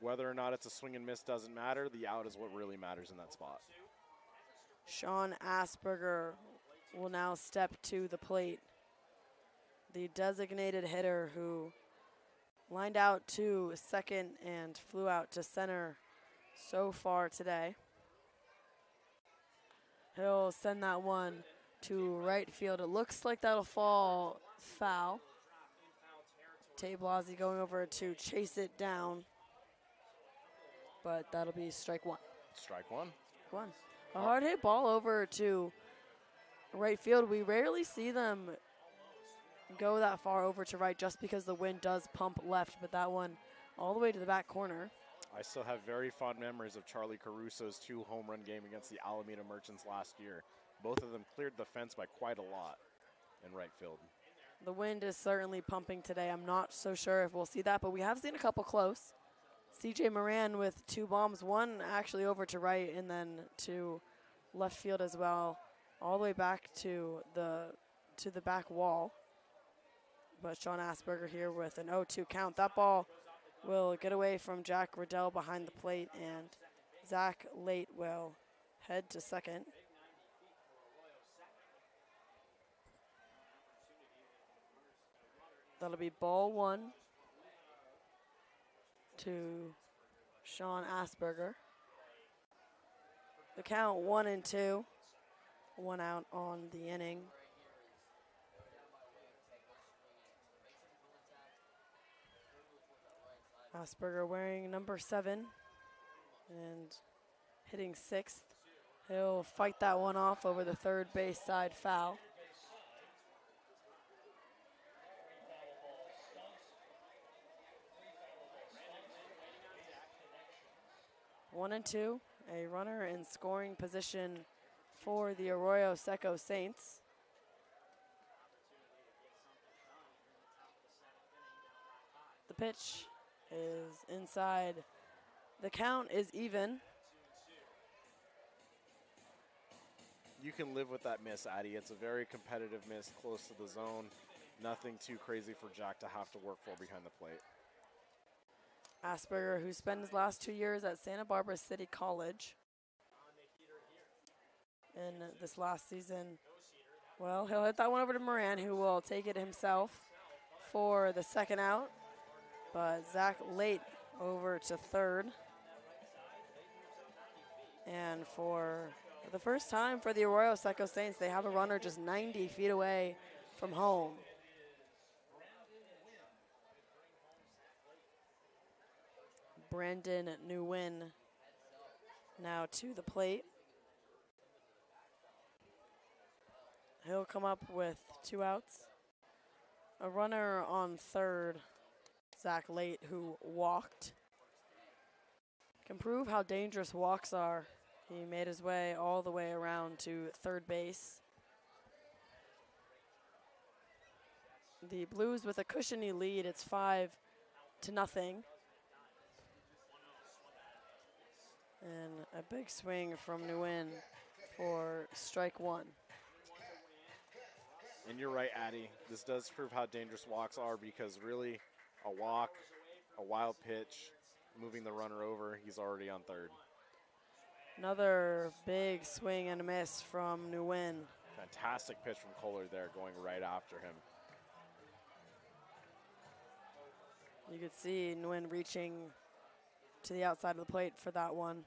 S2: Whether or not it's a swing and miss doesn't matter. The out is what really matters in that spot.
S1: Sean Asperger will now step to the plate. The designated hitter who lined out to second and flew out to center so far today. He'll send that one to right field. It looks like that'll fall foul. Tay Blasi going over to chase it down, but that'll be strike 1.
S2: Strike 1.
S1: A hard hit ball over to right field. We rarely see them go that far over to right just because the wind does pump left, but that one all the way to the back corner.
S2: I still have very fond memories of Charlie Caruso's 2 home run game against the Alameda Merchants last year. Both of them cleared the fence by quite a lot in right field.
S1: The wind is certainly pumping today. I'm not so sure if we'll see that, but we have seen a couple close. CJ Moran with 2 bombs, one actually over to right and then to left field as well, all the way back to the back wall. But Sean Asperger here with an 0-2 count. That ball will get away from Jack Riddell behind the plate, and Zach Late will head to second. That'll be ball one to Sean Asperger. The count 1-2. 1 out on the inning. Asperger wearing number 7 and hitting 6th. He'll fight that one off over the third base side foul. One and two, a runner in scoring position for the Arroyo Seco Saints. The pitch is inside. The count is even.
S2: You can live with that miss, Addy. It's a very competitive miss close to the zone. Nothing too crazy for Jack to have to work for behind the plate.
S1: Asperger, who spent his last 2 years at Santa Barbara City College. In this last season, well, he'll hit that one over to Moran, who will take it himself for the second out. But Zach Late over to third. And for the first time for the Arroyo Seco Saints, they have a runner just 90 feet away from home. Brandon Nguyen now to the plate. He'll come up with 2 outs. A runner on third, Zach Late, who walked. Can prove how dangerous walks are. He made his way all the way around to third base. The Blues with a cushiony lead. It's 5-0. And a big swing from Nguyen for strike one.
S2: And you're right, Addy. This does prove how dangerous walks are, because really a walk, a wild pitch, moving the runner over, he's already on third.
S1: Another big swing and a miss from Nguyen.
S2: Fantastic pitch from Kohler there, going right after him.
S1: You could see Nguyen reaching to the outside of the plate for that one.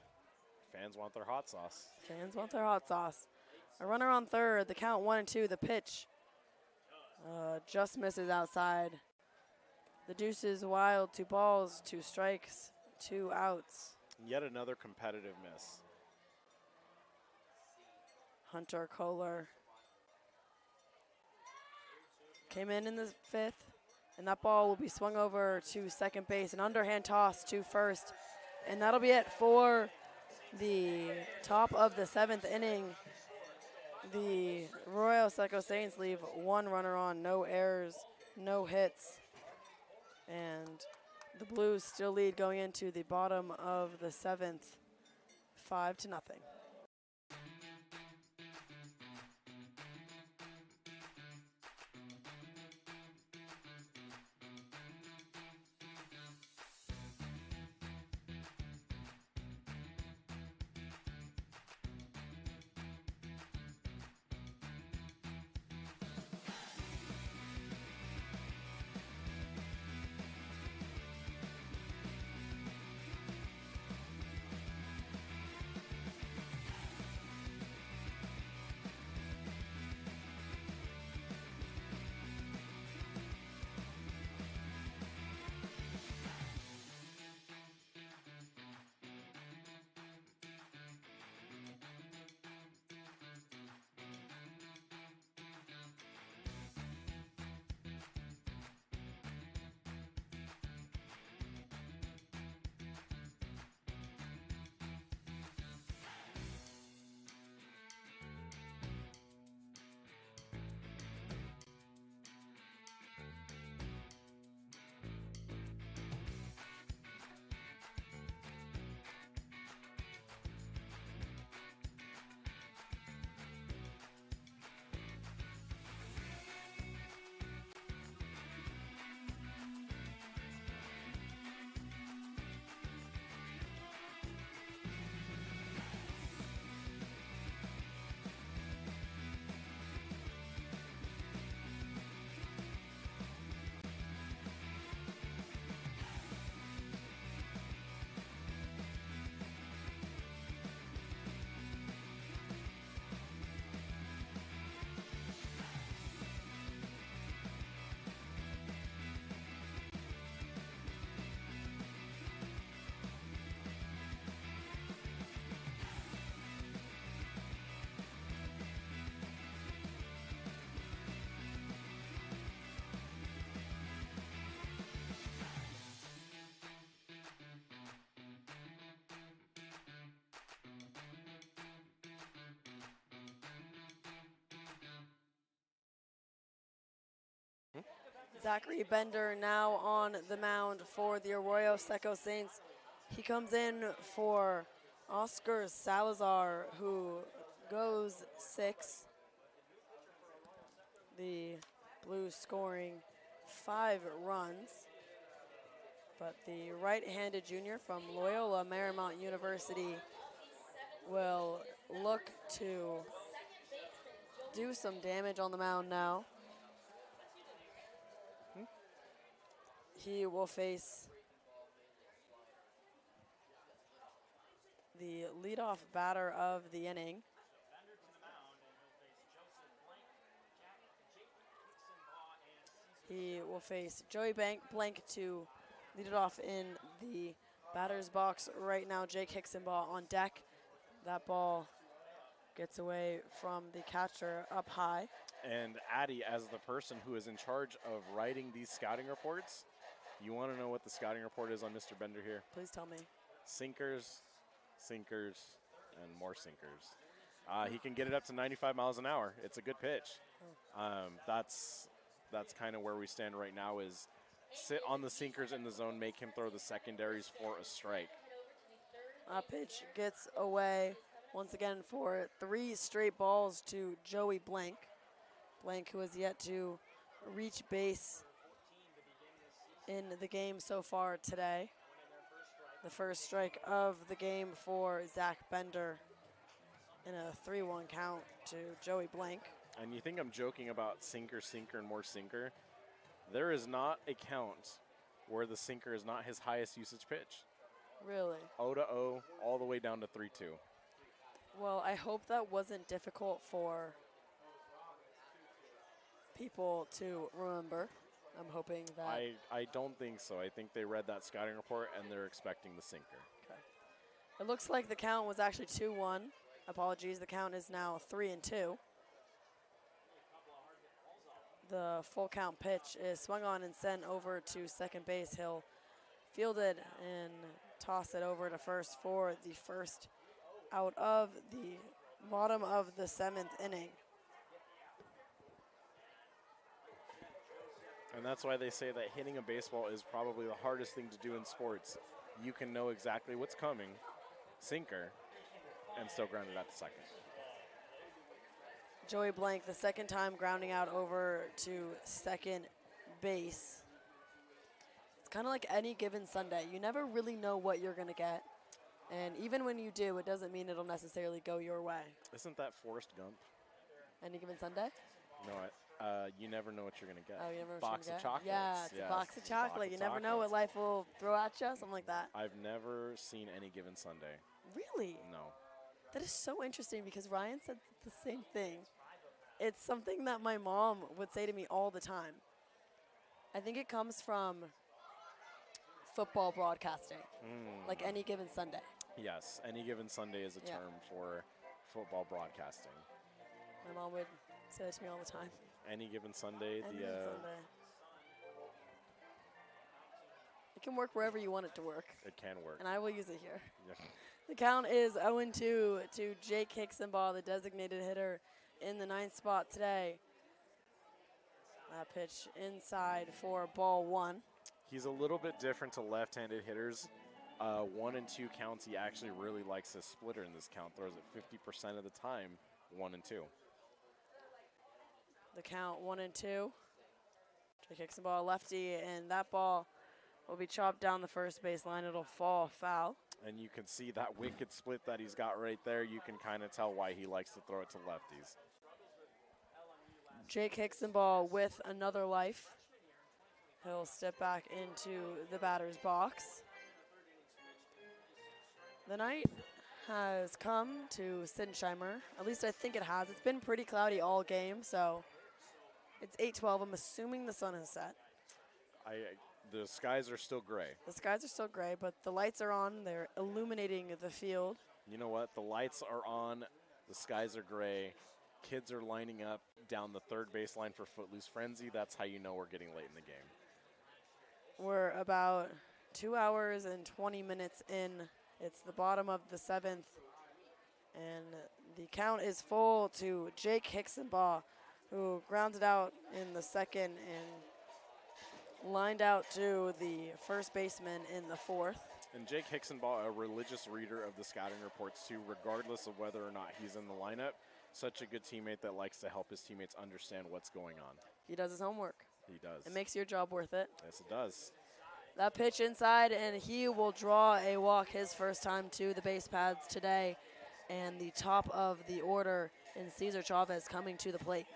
S2: Fans want their hot sauce.
S1: Fans want their hot sauce. A runner on third, the count 1-2, the pitch just misses outside. The deuces wild, 2 balls, 2 strikes, 2 outs.
S2: Yet another competitive miss.
S1: Hunter Kohler came in the 5th, and that ball will be swung over to second base. An underhand toss to first, and that'll be it for the top of the 7th inning. The Arroyo Seco Saints leave 1 runner on, no errors, no hits, and the Blues still lead going into the bottom of the 7th, 5-0. Zachary Bender now on the mound for the Arroyo Seco Saints. He comes in for Oscar Salazar, who goes 6. The Blues scoring 5 runs. But the right-handed junior from Loyola Marymount University will look to do some damage on the mound now. He will face the leadoff batter of the inning. He will face Joey Blank to lead it off in the batter's box right now. Jake Hicksonbaugh on deck. That ball gets away from the catcher up high.
S2: And Addy, as the person who is in charge of writing these scouting reports, you want to know what the scouting report is on Mr. Bender here?
S1: Please tell me.
S2: Sinkers, sinkers, and more sinkers. He can get it up to 95 miles an hour. It's a good pitch. That's kind of where we stand right now, is sit on the sinkers in the zone, make him throw the secondaries for a strike.
S1: Pitch gets away once again for 3 straight balls to Joey Blank. Blank, who has yet to reach base in the game so far today. The first strike of the game for Zach Bender in a 3-1 count to Joey Blank.
S2: And you think I'm joking about sinker, sinker, and more sinker? There is not a count where the sinker is not his highest usage pitch.
S1: Really?
S2: 0-0, all the way down to 3-2.
S1: Well, I hope that wasn't difficult for people to remember. I'm hoping that.
S2: I don't think so. I think they read that scouting report and they're expecting the sinker.
S1: Okay. It looks like the count was actually 2-1. Apologies, the count is now 3-2. The full count pitch is swung on and sent over to second base. He'll field it and toss it over to first for the first out of the bottom of the 7th inning.
S2: And that's why they say that hitting a baseball is probably the hardest thing to do in sports. You can know exactly what's coming, sinker, and still ground it out to second.
S1: Joey Blank, the second time grounding out over to second base. It's kind of like any given Sunday. You never really know what you're going to get. And even when you do, it doesn't mean it'll necessarily go your way.
S2: Isn't that Forrest Gump?
S1: Any given Sunday?
S2: No, you never know what you're going to get.
S1: Oh, you never know
S2: Box of chocolates.
S1: Yeah, it's a box of chocolate. You never know what life will throw at you, something like that.
S2: I've never seen Any Given Sunday.
S1: Really?
S2: No.
S1: That is so interesting because Ryan said the same thing. It's something that my mom would say to me all the time. I think it comes from football broadcasting, like Any Given Sunday.
S2: Yes, Any Given Sunday is a term for football broadcasting.
S1: My mom would say that to me all the time.
S2: Any Given Sunday.
S1: Any Given Sunday. It can work wherever you want it to work.
S2: It can work.
S1: And I will use it here.
S2: Yeah.
S1: The count is 0-2 to Jake Hicksonbaugh, the designated hitter in the 9th spot today. That pitch inside for ball 1.
S2: He's a little bit different to left-handed hitters. 1 and 2 counts, he actually really likes his splitter in this count. Throws it 50% of the time, 1 and 2.
S1: The count 1-2. Jake Hicksonbaugh, lefty, and that ball will be chopped down the first base line. It'll fall foul.
S2: And you can see that wicked split that he's got right there. You can kind of tell why he likes to throw it to lefties.
S1: Jake Hicksonbaugh with another life. He'll step back into the batter's box. The night has come to Sinsheimer. At least I think it has. It's been pretty cloudy all game, so it's 8:12. I'm assuming the sun has set.
S2: The skies are still gray.
S1: The skies are still gray, but the lights are on. They're illuminating the field.
S2: You know what? The lights are on. The skies are gray. Kids are lining up down the third baseline for Footloose Frenzy. That's how you know we're getting late in the game.
S1: We're about 2 hours and 20 minutes in. It's the bottom of the 7th. And the count is full to Jake Hicksonbaugh, who grounded out in the 2nd and lined out to the first baseman in the fourth.
S2: And Jake Hicksonball, a religious reader of the scouting reports too, regardless of whether or not he's in the lineup. Such a good teammate that likes to help his teammates understand what's going on.
S1: He does his homework.
S2: He does.
S1: It makes your job worth it.
S2: Yes, it does.
S1: That pitch inside, and he will draw a walk his first time to the base pads today. And the top of the order in Cesar Chavez coming to the plate.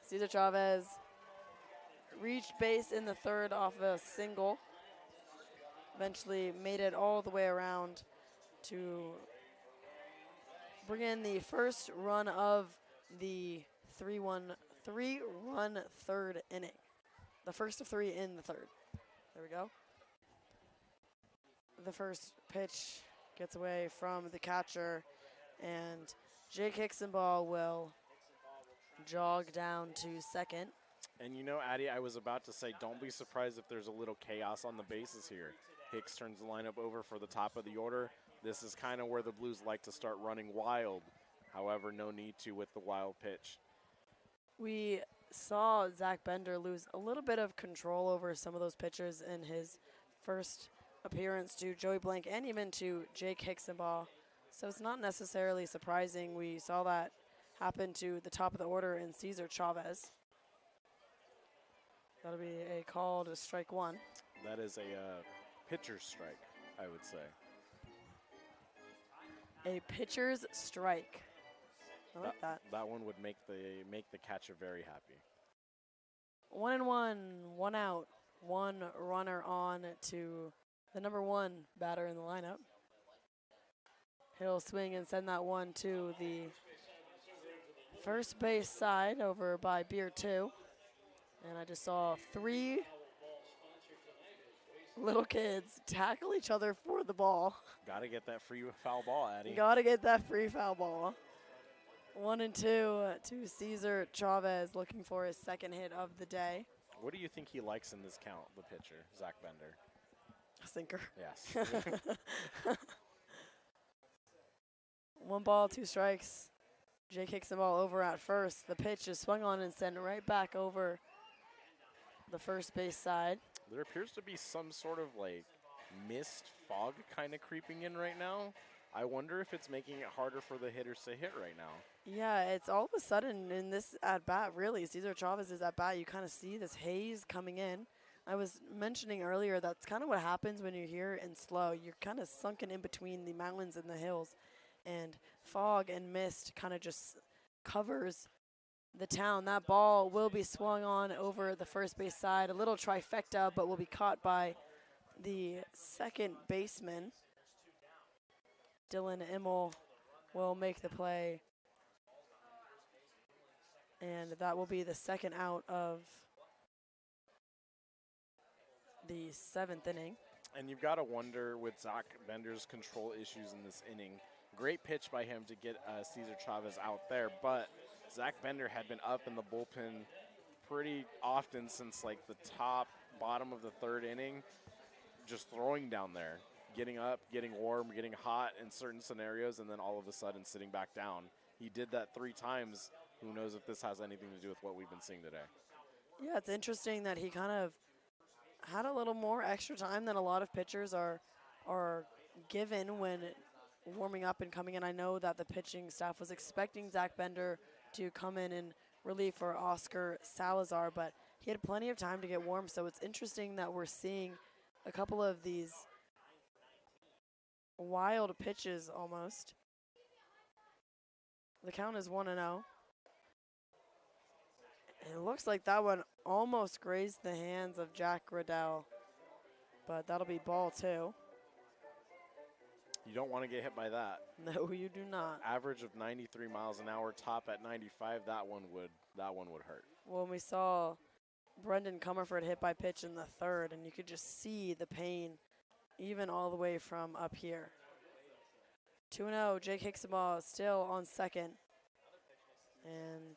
S1: Cesar Chavez reached base in the third off a single. Eventually made it all the way around to bring in the first run of the three-run third inning. The first of three in the third. There we go. The first pitch gets away from the catcher, and Jake Hicksonball will jog down to second.
S2: And you know, Addy, I was about to say, don't be surprised if there's a little chaos on the bases here. Hicks turns the lineup over for the top of the order. This is kind of where the Blues like to start running wild. However, no need to with the wild pitch.
S1: We saw Zach Bender lose a little bit of control over some of those pitchers in his first appearance to Joey Blank and even to Jake Hicksonball. So it's not necessarily surprising we saw that happen to the top of the order in Cesar Chavez. That'll be a call to strike one.
S2: That is a pitcher's strike, I would say.
S1: A pitcher's strike. I like that.
S2: That one would make the catcher very happy.
S1: 1-1, 1 out, 1 runner on to the number 1 batter in the lineup. He'll swing and send that one to the first base side over by Beer 2. And I just saw 3 little kids tackle each other for the ball.
S2: Got to get that free foul ball, Addy.
S1: Got to get that free foul ball. 1-2 to Cesar Chavez, looking for his second hit of the day.
S2: What do you think he likes in this count, the pitcher, Zach Bender?
S1: A sinker.
S2: Yes.
S1: 1 ball, 2 strikes. Jake Hicksonball over at first. The pitch is swung on and sent right back over the first base side.
S2: There appears to be some sort of like mist fog kind of creeping in right now. I wonder if it's making it harder for the hitters to hit right now.
S1: Yeah, it's all of a sudden in this at-bat, really, Cesar Chavez's at-bat, you kind of see this haze coming in. I was mentioning earlier that's kind of what happens when you're here in SLO. You're kind of sunken in between the mountains and the hills, and fog and mist kind of just covers the town. That ball will be swung on over the first base side, a little trifecta, but will be caught by the second baseman. Dylan Immel will make the play, and that will be the second out of the 7th inning.
S2: And you've got to wonder with Zach Bender's control issues in this inning. Great pitch by him to get Cesar Chavez out there, but Zach Bender had been up in the bullpen pretty often since like the bottom of the 3rd inning, just throwing down there, getting up, getting warm, getting hot in certain scenarios, and then all of a sudden sitting back down. He did that 3 times. Who knows if this has anything to do with what we've been seeing today.
S1: Yeah, it's interesting that he kind of had a little more extra time than a lot of pitchers are given when warming up and coming in. I know that the pitching staff was expecting Zach Bender to come in relief for Oscar Salazar, but he had plenty of time to get warm, so it's interesting that we're seeing a couple of these wild pitches almost. The count is 1-0. It looks like that one almost grazed the hands of Jack Riddell, but that'll be ball 2.
S2: You don't want to get hit by that.
S1: No, you do not.
S2: Average of 93 miles an hour, top at 95. That one would hurt.
S1: When we saw Brendan Comerford hit by pitch in the 3rd, and you could just see the pain even all the way from up here. 2-0, Jake Hicksonball still on second. And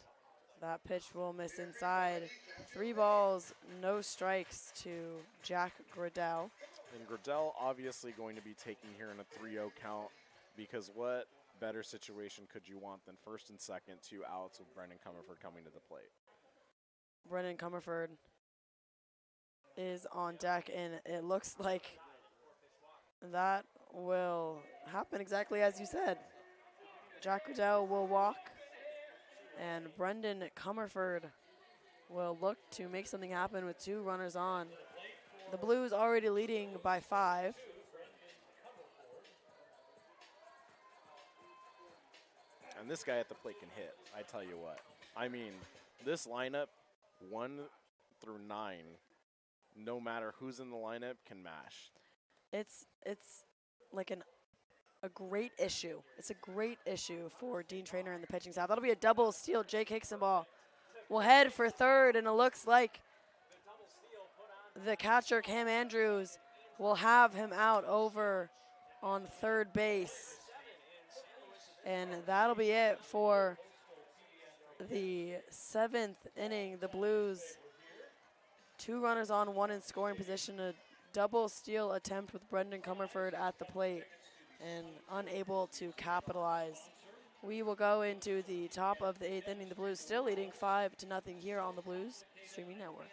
S1: that pitch will miss inside. 3 balls, no strikes to Jack Riddell.
S2: And Riddell obviously going to be taking here in a 3-0 count, because what better situation could you want than first and second, 2 outs with Brendan Comerford coming to the plate?
S1: Brendan Comerford is on deck, and it looks like that will happen exactly as you said. Jack Riddell will walk, and Brendan Comerford will look to make something happen with 2 runners on. The Blues already leading by 5.
S2: And this guy at the plate can hit, I tell you what. I mean, this lineup, 1 through 9, no matter who's in the lineup, can mash.
S1: It's like a great issue. It's a great issue for Dean Traynor and the pitching staff. That'll be a double steal. Jake Hicksenball will head for third, and it looks like the catcher, Cam Andrews, will have him out over on third base. And that'll be it for the 7th inning. The Blues, 2 runners on, 1 in scoring position. A double steal attempt with Brendan Comerford at the plate and unable to capitalize. We will go into the top of the 8th inning. The Blues still leading 5-0 here on the Blues Streaming Network.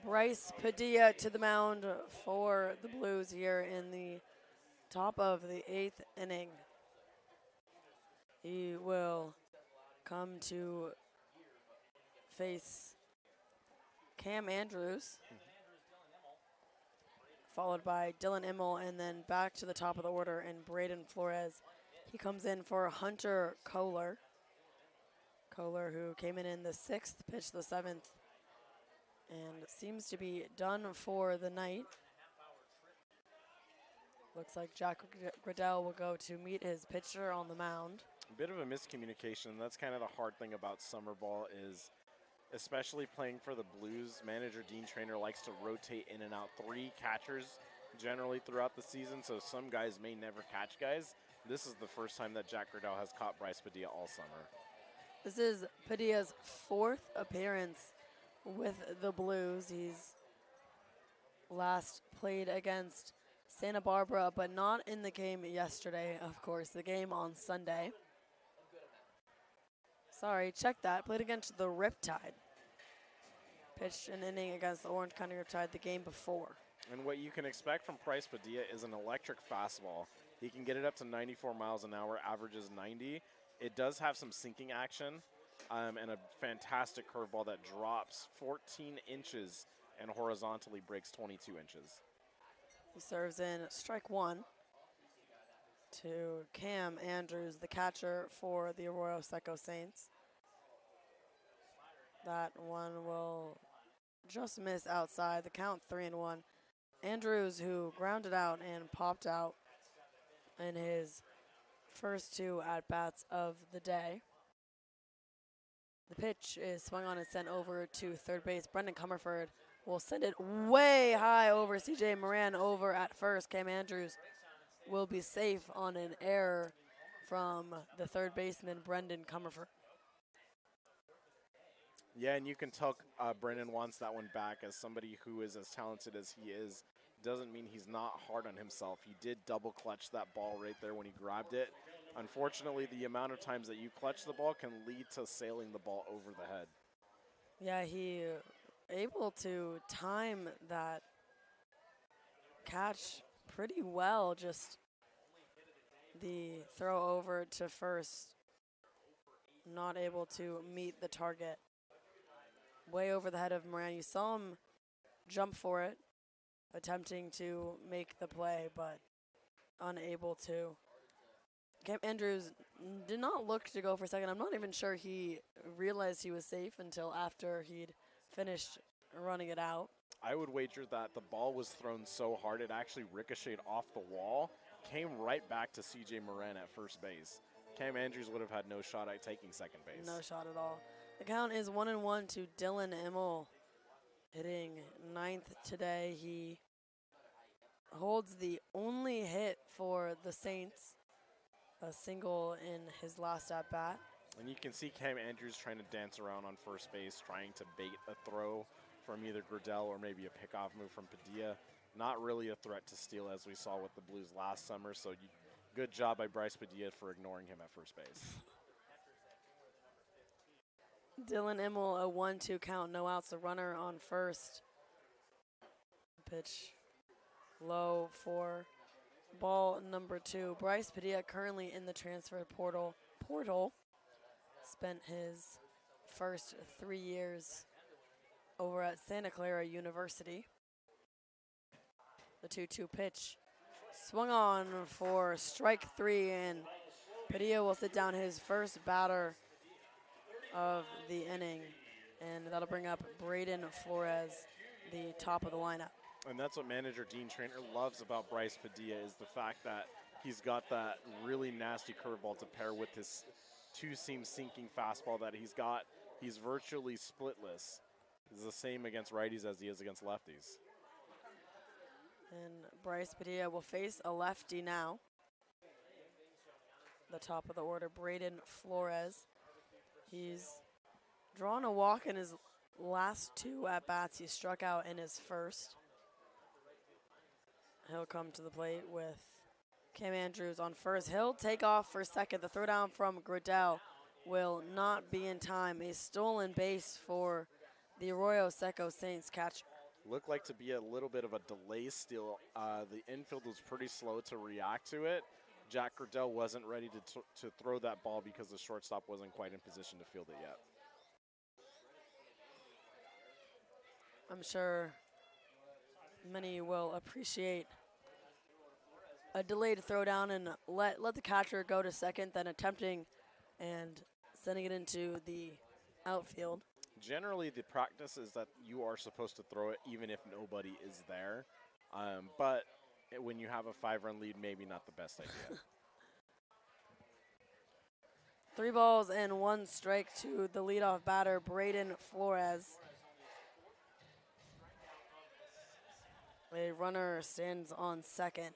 S1: Bryce Padilla to the mound for the Blues here in the top of the 8th inning. He will come to face Cam Andrews, followed by Dylan Immel, and then back to the top of the order and Braden Flores. He comes in for Hunter Kohler. Kohler, who came in the 6th, pitched the 7th, and seems to be done for the night. Looks like Jack Riddell will go to meet his pitcher on the mound.
S2: A bit of a miscommunication. That's kind of the hard thing about summer ball is, especially playing for the Blues, manager Dean Traynor likes to rotate in and out 3 catchers generally throughout the season, so some guys may never catch guys. This is the first time that Jack Riddell has caught Bryce Padilla all summer.
S1: This is Padilla's 4th appearance with the Blues. He's last played against Santa Barbara, but not in the game yesterday, of course, the game on Sunday. Sorry, check that. Played against the Riptide. Pitched an inning against the Orange County Riptide the game before.
S2: And what you can expect from Bryce Padilla is an electric fastball. He can get it up to 94 miles an hour, averages 90, It does have some sinking action and a fantastic curveball that drops 14 inches and horizontally breaks 22 inches.
S1: He serves in strike one to Cam Andrews, the catcher for the Arroyo Seco Saints. That one will just miss outside. The count 3-1. Andrews, who grounded out and popped out in his first two at-bats of the day. The pitch is swung on and sent over to third base. Brendan Comerford will send it way high over CJ Moran over at first. Cam Andrews will be safe on an error from the third baseman, Brendan Comerford.
S2: Yeah, and you can tell Brendan wants that one back. As somebody who is as talented as he is, doesn't mean he's not hard on himself. He did double clutch that ball right there when he grabbed it. Unfortunately, the amount of times that you clutch the ball can lead to sailing the ball over the head.
S1: Yeah, he able to time that catch pretty well. Just the throw over to first, not able to meet the target. Way over the head of Moran. You saw him jump for it, attempting to make the play, but unable to. Cam Andrews did not look to go for second. I'm not even sure he realized he was safe until after he'd finished running it out.
S2: I would wager that the ball was thrown so hard it actually ricocheted off the wall, came right back to CJ Moran at first base. Cam Andrews would have had no shot at taking second base.
S1: No shot at all. The count is 1-1 to Dylan Immel, hitting ninth today. He holds the only hit for the Saints, a single in his last at-bat.
S2: And you can see Cam Andrews trying to dance around on first base, trying to bait a throw from either Gradell or maybe a pickoff move from Padilla. Not really a threat to steal as we saw with the Blues last summer, so good job by Bryce Padilla for ignoring him at first base.
S1: Dylan Immel, a 1-2 count, no outs, a runner on first. Pitch low for ball number 2. Bryce Padilla currently in the transfer portal. Spent his first 3 years over at Santa Clara University. The 2-2 pitch swung on for strike 3, and Padilla will sit down his first batter of the inning, and that'll bring up Braden Flores, the top of the lineup.
S2: And that's what manager Dean Traynor loves about Bryce Padilla, is the fact that he's got that really nasty curveball to pair with his two-seam sinking fastball that he's got. He's virtually splitless. He's the same against righties as he is against lefties.
S1: And Bryce Padilla will face a lefty now. The top of the order, Braden Flores. He's drawn a walk in his last 2 at-bats. He struck out in his first. He'll come to the plate with Cam Andrews on first. He'll take off for second. The throw down from Gradell will not be in time. A stolen base for the Arroyo Seco Saints catcher.
S2: Looked like to be a little bit of a delay steal. The infield was pretty slow to react to it. Jack Gradell wasn't ready to throw that ball because the shortstop wasn't quite in position to field it yet.
S1: I'm sure many will appreciate a delayed throw down and let the catcher go to second, then attempting and sending it into the outfield.
S2: Generally, the practice is that you are supposed to throw it even if nobody is there. But when you have a 5-run lead, maybe not the best idea.
S1: 3 balls and 1 strike to the leadoff batter, Braden Flores. A runner stands on second.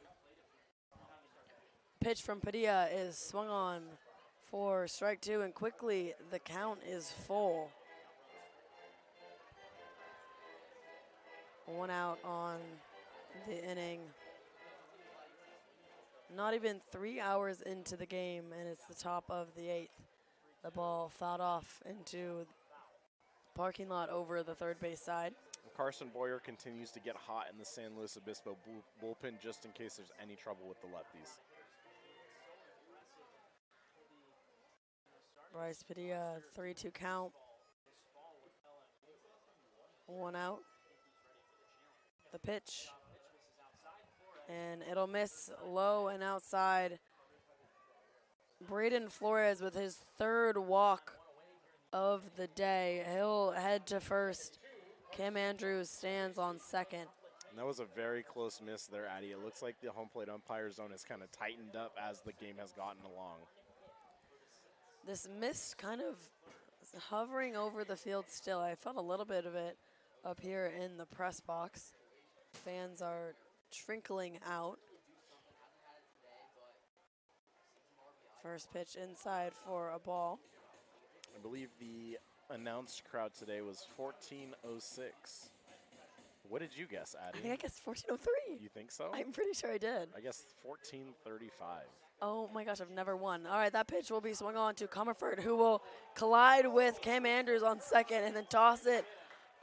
S1: Pitch from Padilla is swung on for strike 2, and quickly the count is full. 1 out on the inning. Not even 3 hours into the game, and it's the top of the 8th. The ball fouled off into the parking lot over the third base side.
S2: Carson Boyer continues to get hot in the San Luis Obispo bullpen just in case there's any trouble with the lefties.
S1: Bryce Padilla, 3-2 count. 1 out. The pitch. And it'll miss low and outside. Braden Flores with his 3rd walk of the day. He'll head to first. Cam Andrews stands on second.
S2: And that was a very close miss there, Addy. It looks like the home plate umpire zone has kind of tightened up as the game has gotten along.
S1: This mist kind of hovering over the field still. I felt a little bit of it up here in the press box. Fans are trickling out. First pitch inside for a ball.
S2: I believe the announced crowd today was 1406. What did you guess, Addy?
S1: I think I guessed 1403.
S2: You think so?
S1: I'm pretty sure I did.
S2: I guess 1435.
S1: Oh my gosh, I've never won. All right, that pitch will be swung on to Comerford, who will collide with Cam Andrews on second and then toss it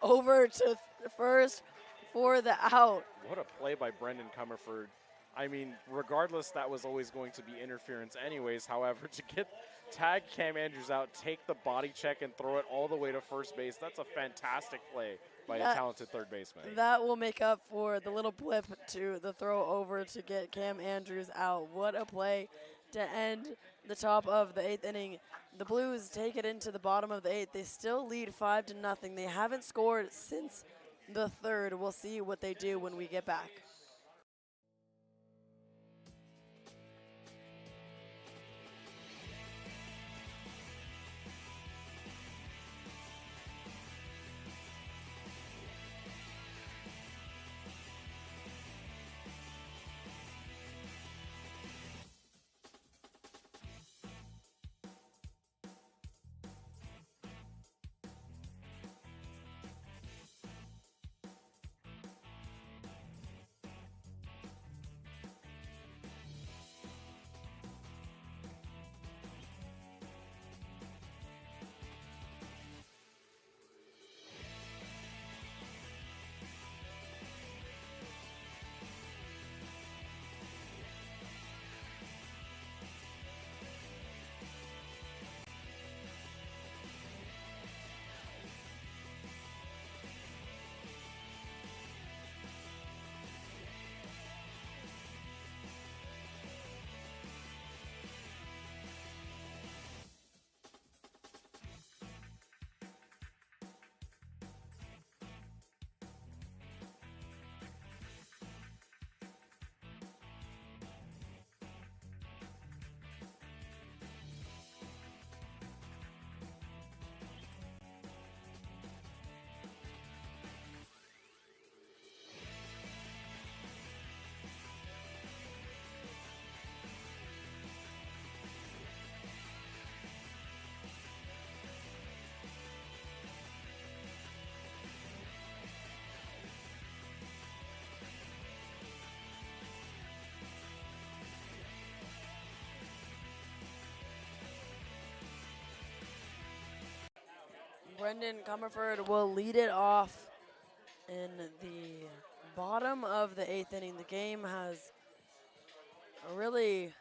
S1: over to first for the out.
S2: What a play by Brendan Comerford. I mean, regardless, that was always going to be interference anyways. However, to tag Cam Andrews out, take the body check, and throw it all the way to first base, that's a fantastic play by a talented third baseman.
S1: That will make up for the little blip to the throw over to get Cam Andrews out. What a play to end the top of the 8th inning. The Blues take it into the bottom of the 8th. They still lead 5-0. They haven't scored since the 3rd. We'll see what they do when we get back. Brendan Comerford will lead it off in the bottom of the 8th inning. The game has really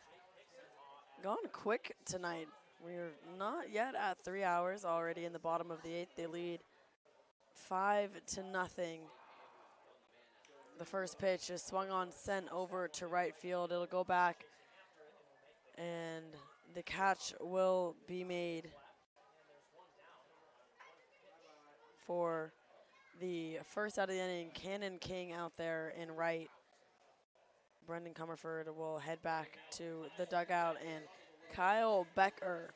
S1: gone quick tonight. We're not yet at 3 hours already in the bottom of the 8th. They lead 5-0. The first pitch is swung on, sent over to right field. It'll go back, and the catch will be made for the first out of the inning. Cannon King out there in right. Brendan Comerford will head back to the dugout, and Kyle Becker,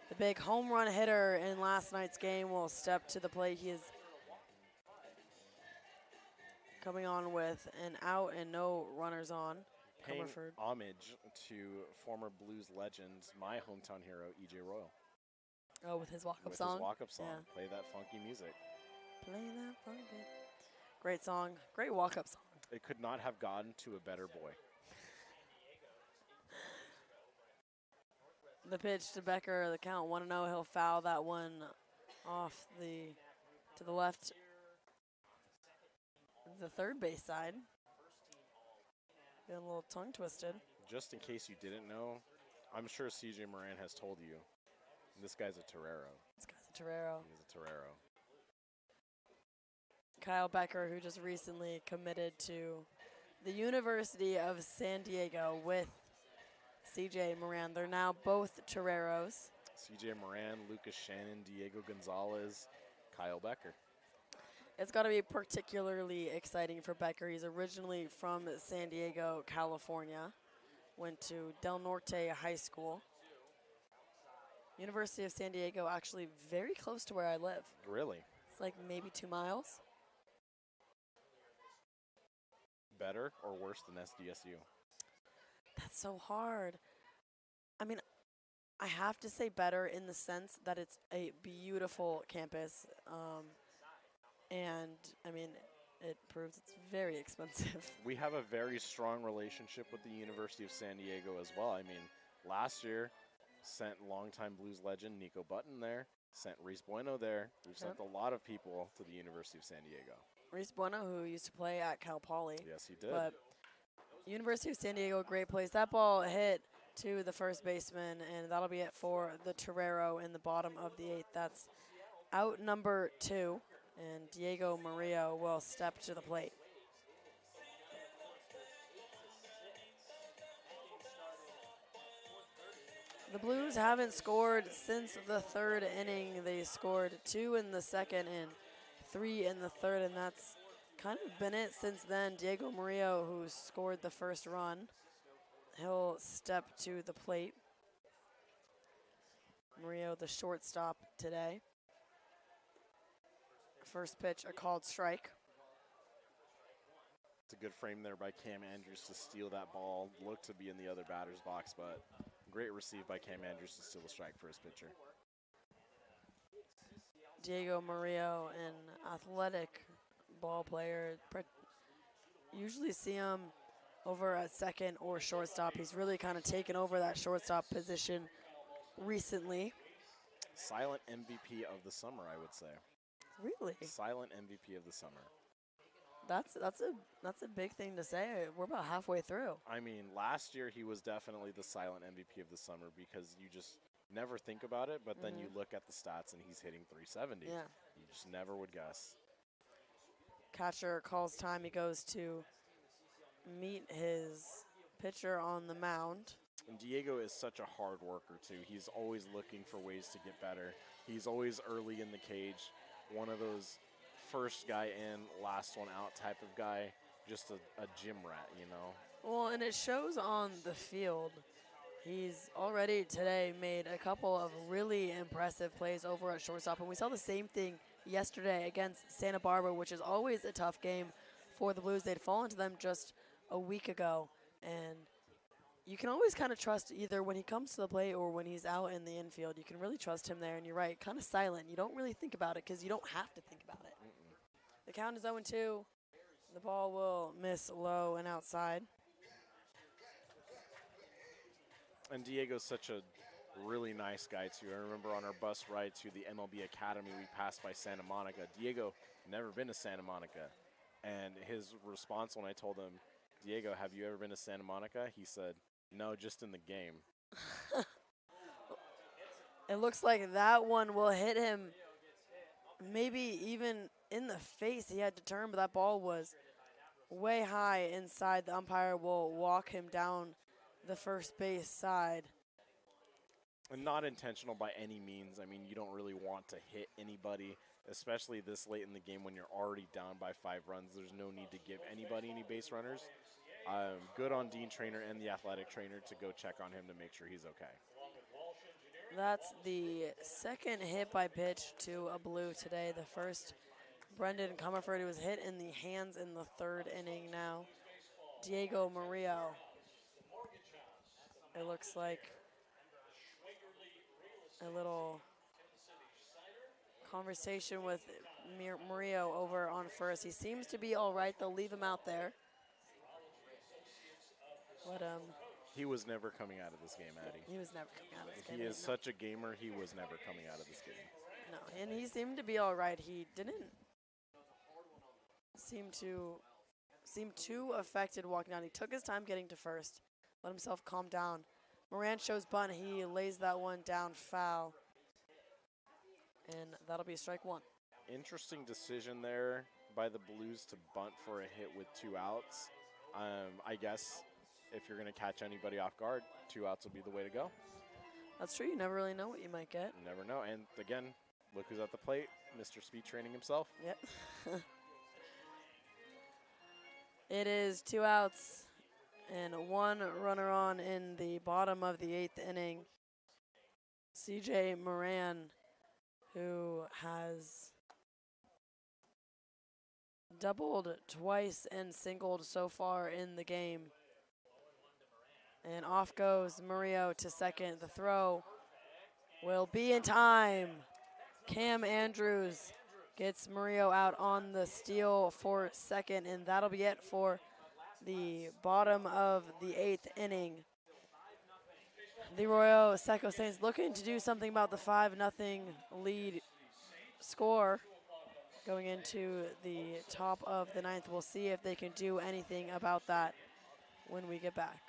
S1: the big home run hitter in last night's game, will step to the plate. He is coming on with an out and no runners on.
S2: Paying
S1: Comerford.
S2: homage to former Blues legend, my hometown hero, E.J. Royal.
S1: Oh, with his walk-up
S2: With
S1: song?
S2: his walk-up song.
S1: Yeah.
S2: Play that funky music.
S1: Play that funky. Great song. Great walk-up song.
S2: It could not have gotten to a better boy.
S1: The pitch to Becker, the count 1-0. He'll foul that one off to the left, the third base side. Getting a little tongue twisted.
S2: Just in case you didn't know, I'm sure CJ Moran has told you, This guy's a Torero.
S1: This guy's a Torero.
S2: He's a Torero.
S1: Kyle Becker, who just recently committed to the University of San Diego with CJ Moran. They're now both Toreros.
S2: CJ Moran, Lucas Shannon, Diego Gonzalez, Kyle Becker.
S1: It's got to be particularly exciting for Becker. He's originally from San Diego, California. Went to Del Norte High School. University of San Diego, actually very close to where I live.
S2: Really?
S1: It's like maybe 2 miles.
S2: Better or worse than SDSU?
S1: That's so hard. I mean, I have to say better in the sense that it's a beautiful campus. And, I mean, it proves it's very expensive.
S2: We have a very strong relationship with the University of San Diego as well. I mean, last year, sent longtime Blues legend Nico Button there, sent Reese Bueno there. We've sent a lot of people to the University of San Diego.
S1: Reese Bueno, who used to play at Cal Poly.
S2: Yes, he did.
S1: But University of San Diego, great place. That ball hit to the first baseman, and that'll be it for the Torero in the bottom of the 8th. That's out number 2, and Diego Murillo will step to the plate. The Blues haven't scored since the 3rd inning. They scored 2 in the 2nd and 3 in the 3rd, and that's kind of been it since then. Diego Murillo, who scored the first run, he'll step to the plate. Murillo, the shortstop today. First pitch, a called strike.
S2: It's a good frame there by Cam Andrews to steal that ball. Looked to be in the other batter's box, but great receive by Cam Andrews to steal the strike for his pitcher.
S1: Diego Murillo, an athletic ball player. Usually see him over at second or shortstop. He's really kind of taken over that shortstop position recently.
S2: Silent MVP of the summer, I would say.
S1: Really?
S2: Silent MVP of the summer.
S1: That's a big thing to say. We're about halfway through.
S2: I mean, last year he was definitely the silent MVP of the summer because you just never think about it, but then you look at the stats and he's hitting 370.
S1: Yeah.
S2: You just never would guess.
S1: Catcher calls time. He goes to meet his pitcher on the mound.
S2: And Diego is such a hard worker, too. He's always looking for ways to get better. He's always early in the cage. One of those first guy in, last one out type of guy. Just a gym rat, you know?
S1: Well, and it shows on the field. He's already today made a couple of really impressive plays over at shortstop. And we saw the same thing yesterday against Santa Barbara, which is always a tough game for the Blues. They'd fallen to them just a week ago. And you can always kind of trust either when he comes to the plate or when he's out in the infield. You can really trust him there. And you're right, kind of silent. You don't really think about it because you don't have to think about it. The count is 0-2. The ball will miss low and outside.
S2: And Diego's such a really nice guy, too. I remember on our bus ride to the MLB Academy, we passed by Santa Monica. Diego never been to Santa Monica. And his response when I told him, Diego, have you ever been to Santa Monica? He said, no, just in the game.
S1: It looks like that one will hit him maybe even in the face. He had to turn, but that ball was way high inside. The umpire will walk him down the first base side.
S2: And not intentional by any means. I mean, you don't really want to hit anybody, especially this late in the game when you're already down by 5 runs. There's no need to give anybody any base runners. Good on Dean Trainer and the athletic trainer to go check on him to make sure he's okay.
S1: That's the second hit by pitch to a Blue today. The first, Brendan Comerford, who was hit in the hands in the 3rd inning now. Diego Murillo. It looks like a little conversation with Murillo over on first. He seems to be all right. They'll leave him out there. But
S2: he was never coming out of this game, Addy.
S1: he was never coming out of this game.
S2: He is such a gamer. He was never coming out of this game.
S1: No, and he seemed to be all right. He didn't seem too affected walking down. He took his time getting to first, let himself calm down. Moran shows bunt. He lays that one down foul. and that'll be strike one.
S2: Interesting decision there by the Blues to bunt for a hit with 2 outs. I guess if you're going to catch anybody off guard, 2 outs will be the way to go.
S1: That's true. You never really know what you might get.
S2: You never know. And again, look who's at the plate, Mr. Speed Training himself.
S1: Yep. It is 2 outs and 1 runner on in the bottom of the 8th inning. CJ Moran, who has doubled twice and singled so far in the game. And off goes Murillo to second. The throw will be in time. Cam Andrews gets Murillo out on the steal for second, and that'll be it for the bottom of the 8th inning. The Arroyo Seco Saints looking to do something about the 5-0 lead score going into the top of the 9th. We'll see if they can do anything about that when we get back.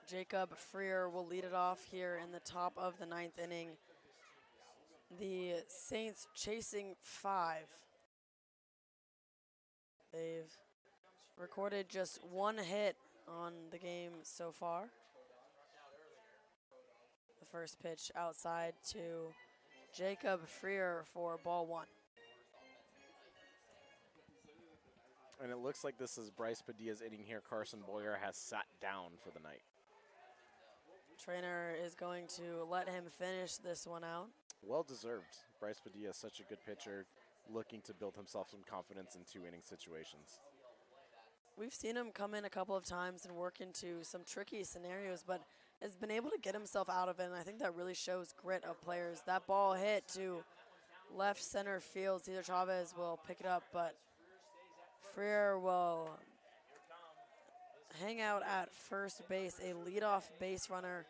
S1: Jacob Freer will lead it off here in the top of the 9th inning. The Saints chasing 5. They've recorded just 1 hit on the game so far. The first pitch outside to Jacob Freer for ball 1.
S2: And it looks like this is Bryce Padilla's inning here. Carson Boyer has sat down for the night.
S1: Trainer is going to let him finish this one out.
S2: Well deserved. Bryce Padilla is such a good pitcher, looking to build himself some confidence in 2-inning situations.
S1: We've seen him come in a couple of times and work into some tricky scenarios, but has been able to get himself out of it, and I think that really shows grit of players. That ball hit to left center field. Cesar Chavez will pick it up, but Freer will hang out at first base, a leadoff base runner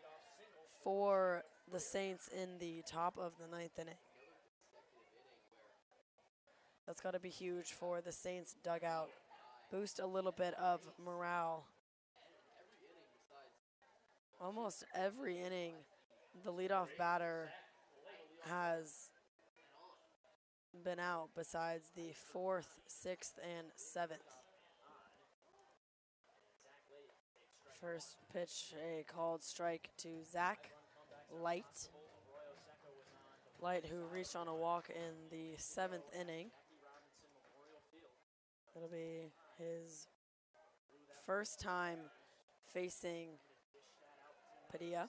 S1: for the Saints in the top of the 9th inning. That's got to be huge for the Saints dugout. Boost a little bit of morale. Almost every inning, the leadoff batter has been out besides the 4th, 6th, and 7th. First pitch, a called strike to Zach Light. Light, who reached on a walk in the 7th inning. It'll be his first time facing Padilla.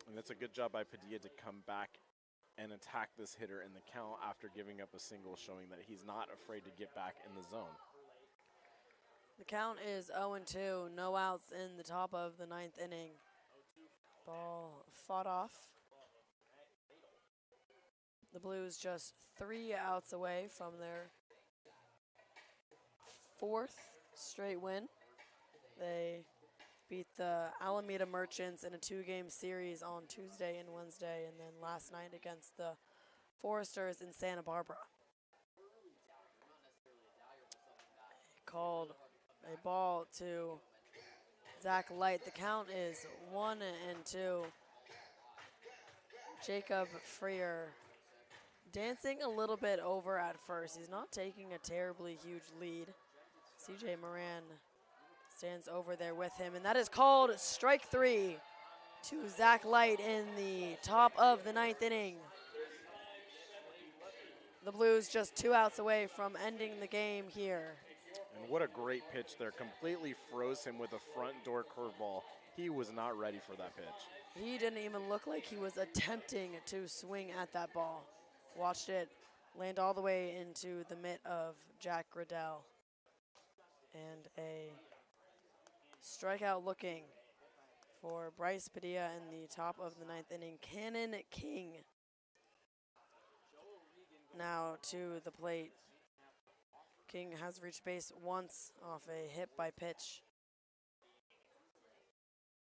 S2: And it's a good job by Padilla to come back and attack this hitter in the count after giving up a single, showing that he's not afraid to get back in the zone.
S1: The count is 0-2, no outs in the top of the 9th inning. Ball fought off. The Blues just 3 outs away from their 4th straight win. They beat the Alameda Merchants in a 2-game series on Tuesday and Wednesday, and then last night against the Foresters in Santa Barbara. Called a ball to Zach Light. The count is 1-2. Jacob Freer dancing a little bit over at first. He's not taking a terribly huge lead. CJ Moran stands over there with him, and that is called strike 3 to Zach Light in the top of the 9th inning. The Blues just 2 outs away from ending the game here.
S2: And what a great pitch there. Completely froze him with a front door curveball. He was not ready for that pitch.
S1: He didn't even look like he was attempting to swing at that ball. Watched it land all the way into the mitt of Jack Riddell. And a strikeout looking for Bryce Padilla in the top of the 9th inning. Cannon King now to the plate. King has reached base once off a hit by pitch.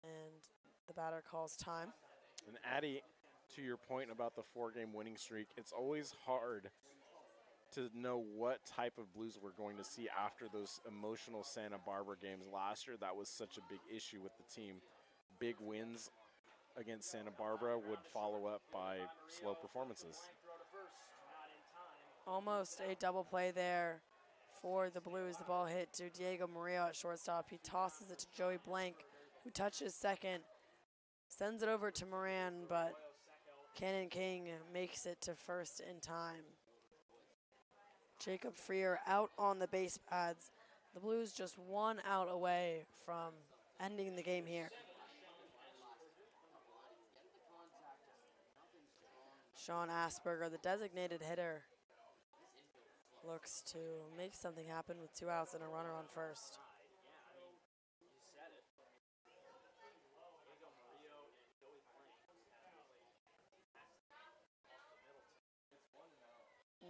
S1: And the batter calls time.
S2: And Addy, to your point about the 4-game winning streak, it's always hard to know what type of Blues we're going to see after those emotional Santa Barbara games. Last year, that was such a big issue with the team. Big wins against Santa Barbara would follow up by slow performances.
S1: Almost a double play there for the Blues. The ball hit to Diego Murillo at shortstop. He tosses it to Joey Blank, who touches second, sends it over to Moran, but Cannon King makes it to first in time. Jacob Freer out on the base pads. The Blues just 1 out away from ending the game here. Sean Asperger, the designated hitter, looks to make something happen with 2 outs and a runner on first.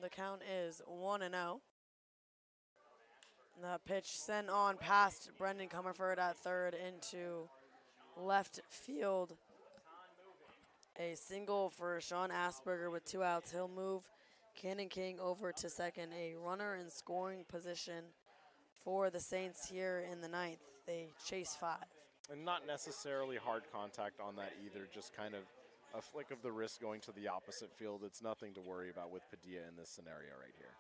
S1: The count is 1-0. The pitch sent on past Brendan Comerford at third into left field. A single for Sean Asperger with 2 outs. He'll move Cannon King over to second. A runner in scoring position for the Saints here in the 9th. They chase 5.
S2: And not necessarily hard contact on that either, just kind of a flick of the wrist going to the opposite field. It's nothing to worry about with Padilla in this scenario right here.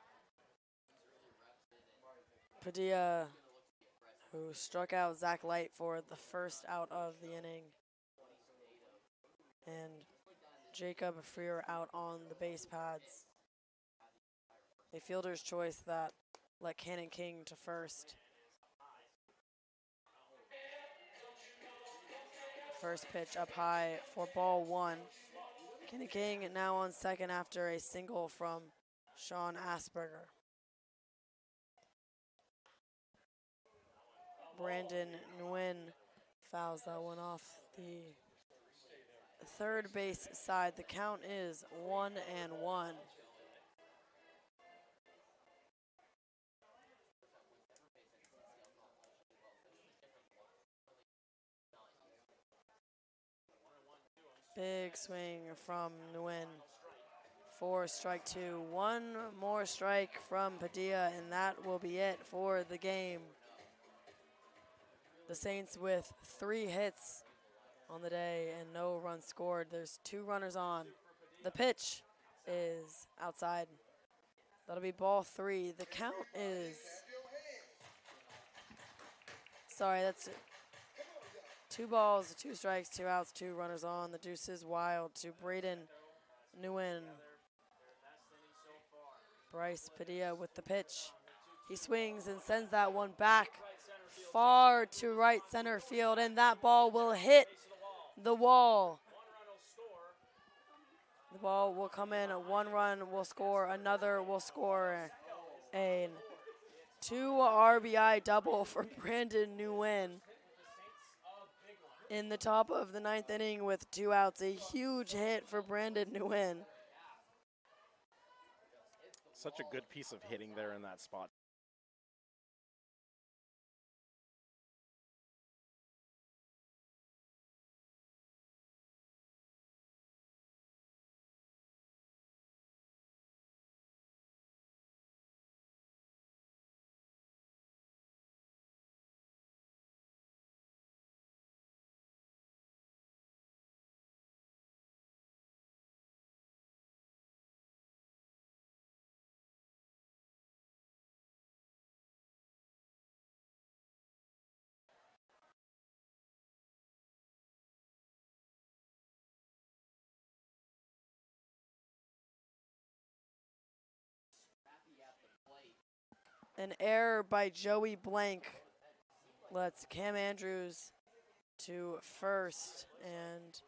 S1: Padilla, who struck out Zach Light for the first out of the inning. And Jacob Freer out on the base pads. A fielder's choice that let Cannon King to first. First pitch up high for ball 1. Cannon King now on second after a single from Sean Asperger. Brandon Nguyen fouls that one off the third base side. The count is 1-1. Big swing from Nguyen for strike 2. One more strike from Padilla, and that will be it for the game. The Saints with 3 hits on the day and no runs scored. There's 2 runners on. The pitch is outside. That'll be ball 3. The count is, sorry, that's 2 balls, 2 strikes, 2 outs, 2 runners on. The deuce is wild to Braden Nguyen. Bryce Padilla with the pitch. He swings and sends that one back far to right center field, and that ball will hit the wall. The ball will come in. 1 run will score. Another will score. A 2 RBI double for Brandon Nguyen in the top of the 9th inning with 2 outs. A huge hit for Brandon Nguyen.
S2: Such a good piece of hitting there in that spot.
S1: An error by Joey Blank lets Cam Andrews to first, and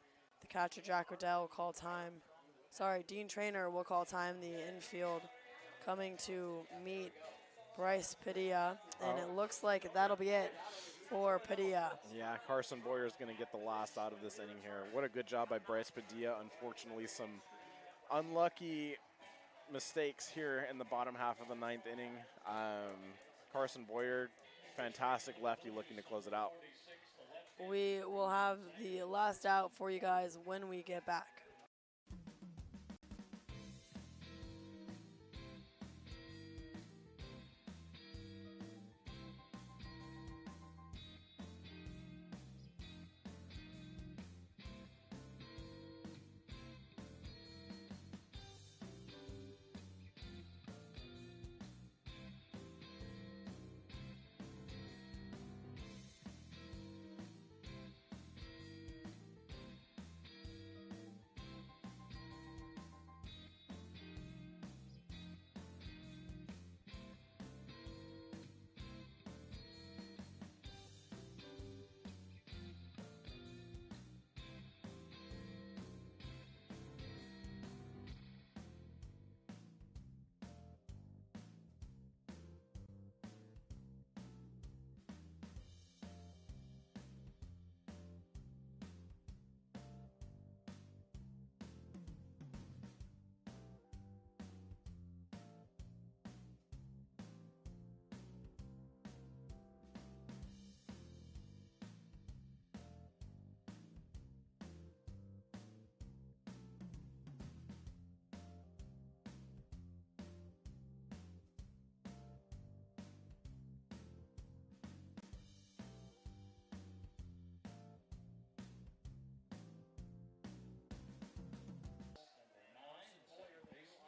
S1: the catcher Jack Riddell will call time. Sorry, Dean Trainer will call time. The infield coming to meet Bryce Padilla, and it looks like that'll be it for Padilla.
S2: Yeah, Carson Boyer is going to get the last out of this inning here. What a good job by Bryce Padilla. Unfortunately, some unlucky mistakes here in the bottom half of the ninth inning. Carson Boyer, fantastic lefty, looking to close it out.
S1: We will have the last out for you guys when we get back.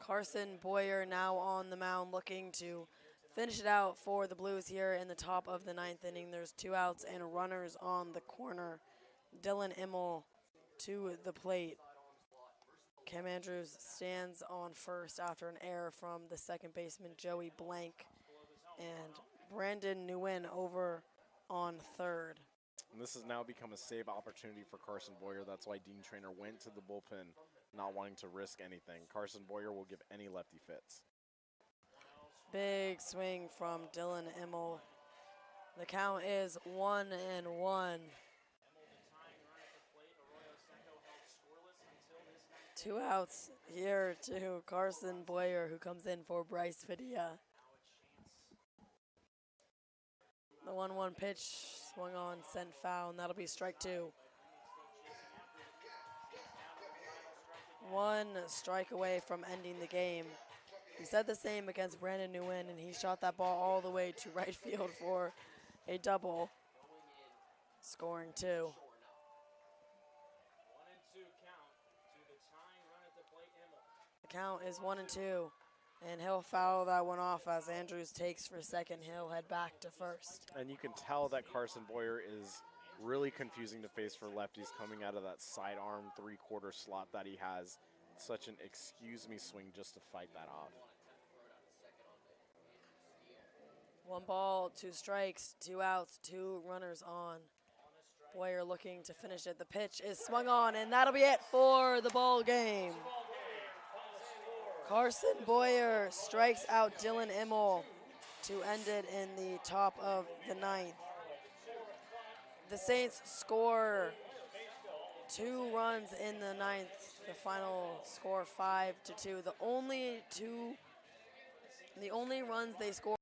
S1: Carson Boyer now on the mound looking to finish it out for the Blues here in the top of the ninth inning. There's 2 outs and runners on the corner. Dylan Immel to the plate. Cam Andrews stands on first after an error from the second baseman Joey Blank. And Brandon Nguyen over on third.
S2: And this has now become a save opportunity for Carson Boyer. That's why Dean Trainer went to the bullpen, not wanting to risk anything. Carson Boyer will give any lefty fits.
S1: Big swing from Dylan Immel. The count is 1-1. 2 outs here to Carson Boyer, who comes in for Bryce Padilla. The 1-1 pitch swung on, sent foul, and that'll be strike 2. 1 strike away from ending the game. He said the same against Brandon Nguyen, and he shot that ball all the way to right field for a double, scoring 2. The count is 1-2, and he'll foul that one off as Andrews takes for second. He'll head back to first.
S2: And you can tell that Carson Boyer is really confusing to face for lefties coming out of that sidearm 3/4 slot that he has. Such an excuse me swing just to fight that off.
S1: 1 ball, 2 strikes, 2 outs, 2 runners on. Boyer looking to finish it. The pitch is swung on, and that'll be it for the ball game. Carson Boyer strikes out Dylan Immel to end it in the top of the ninth. The Saints score 2 runs in the ninth. The final score 5-2. The only runs they scored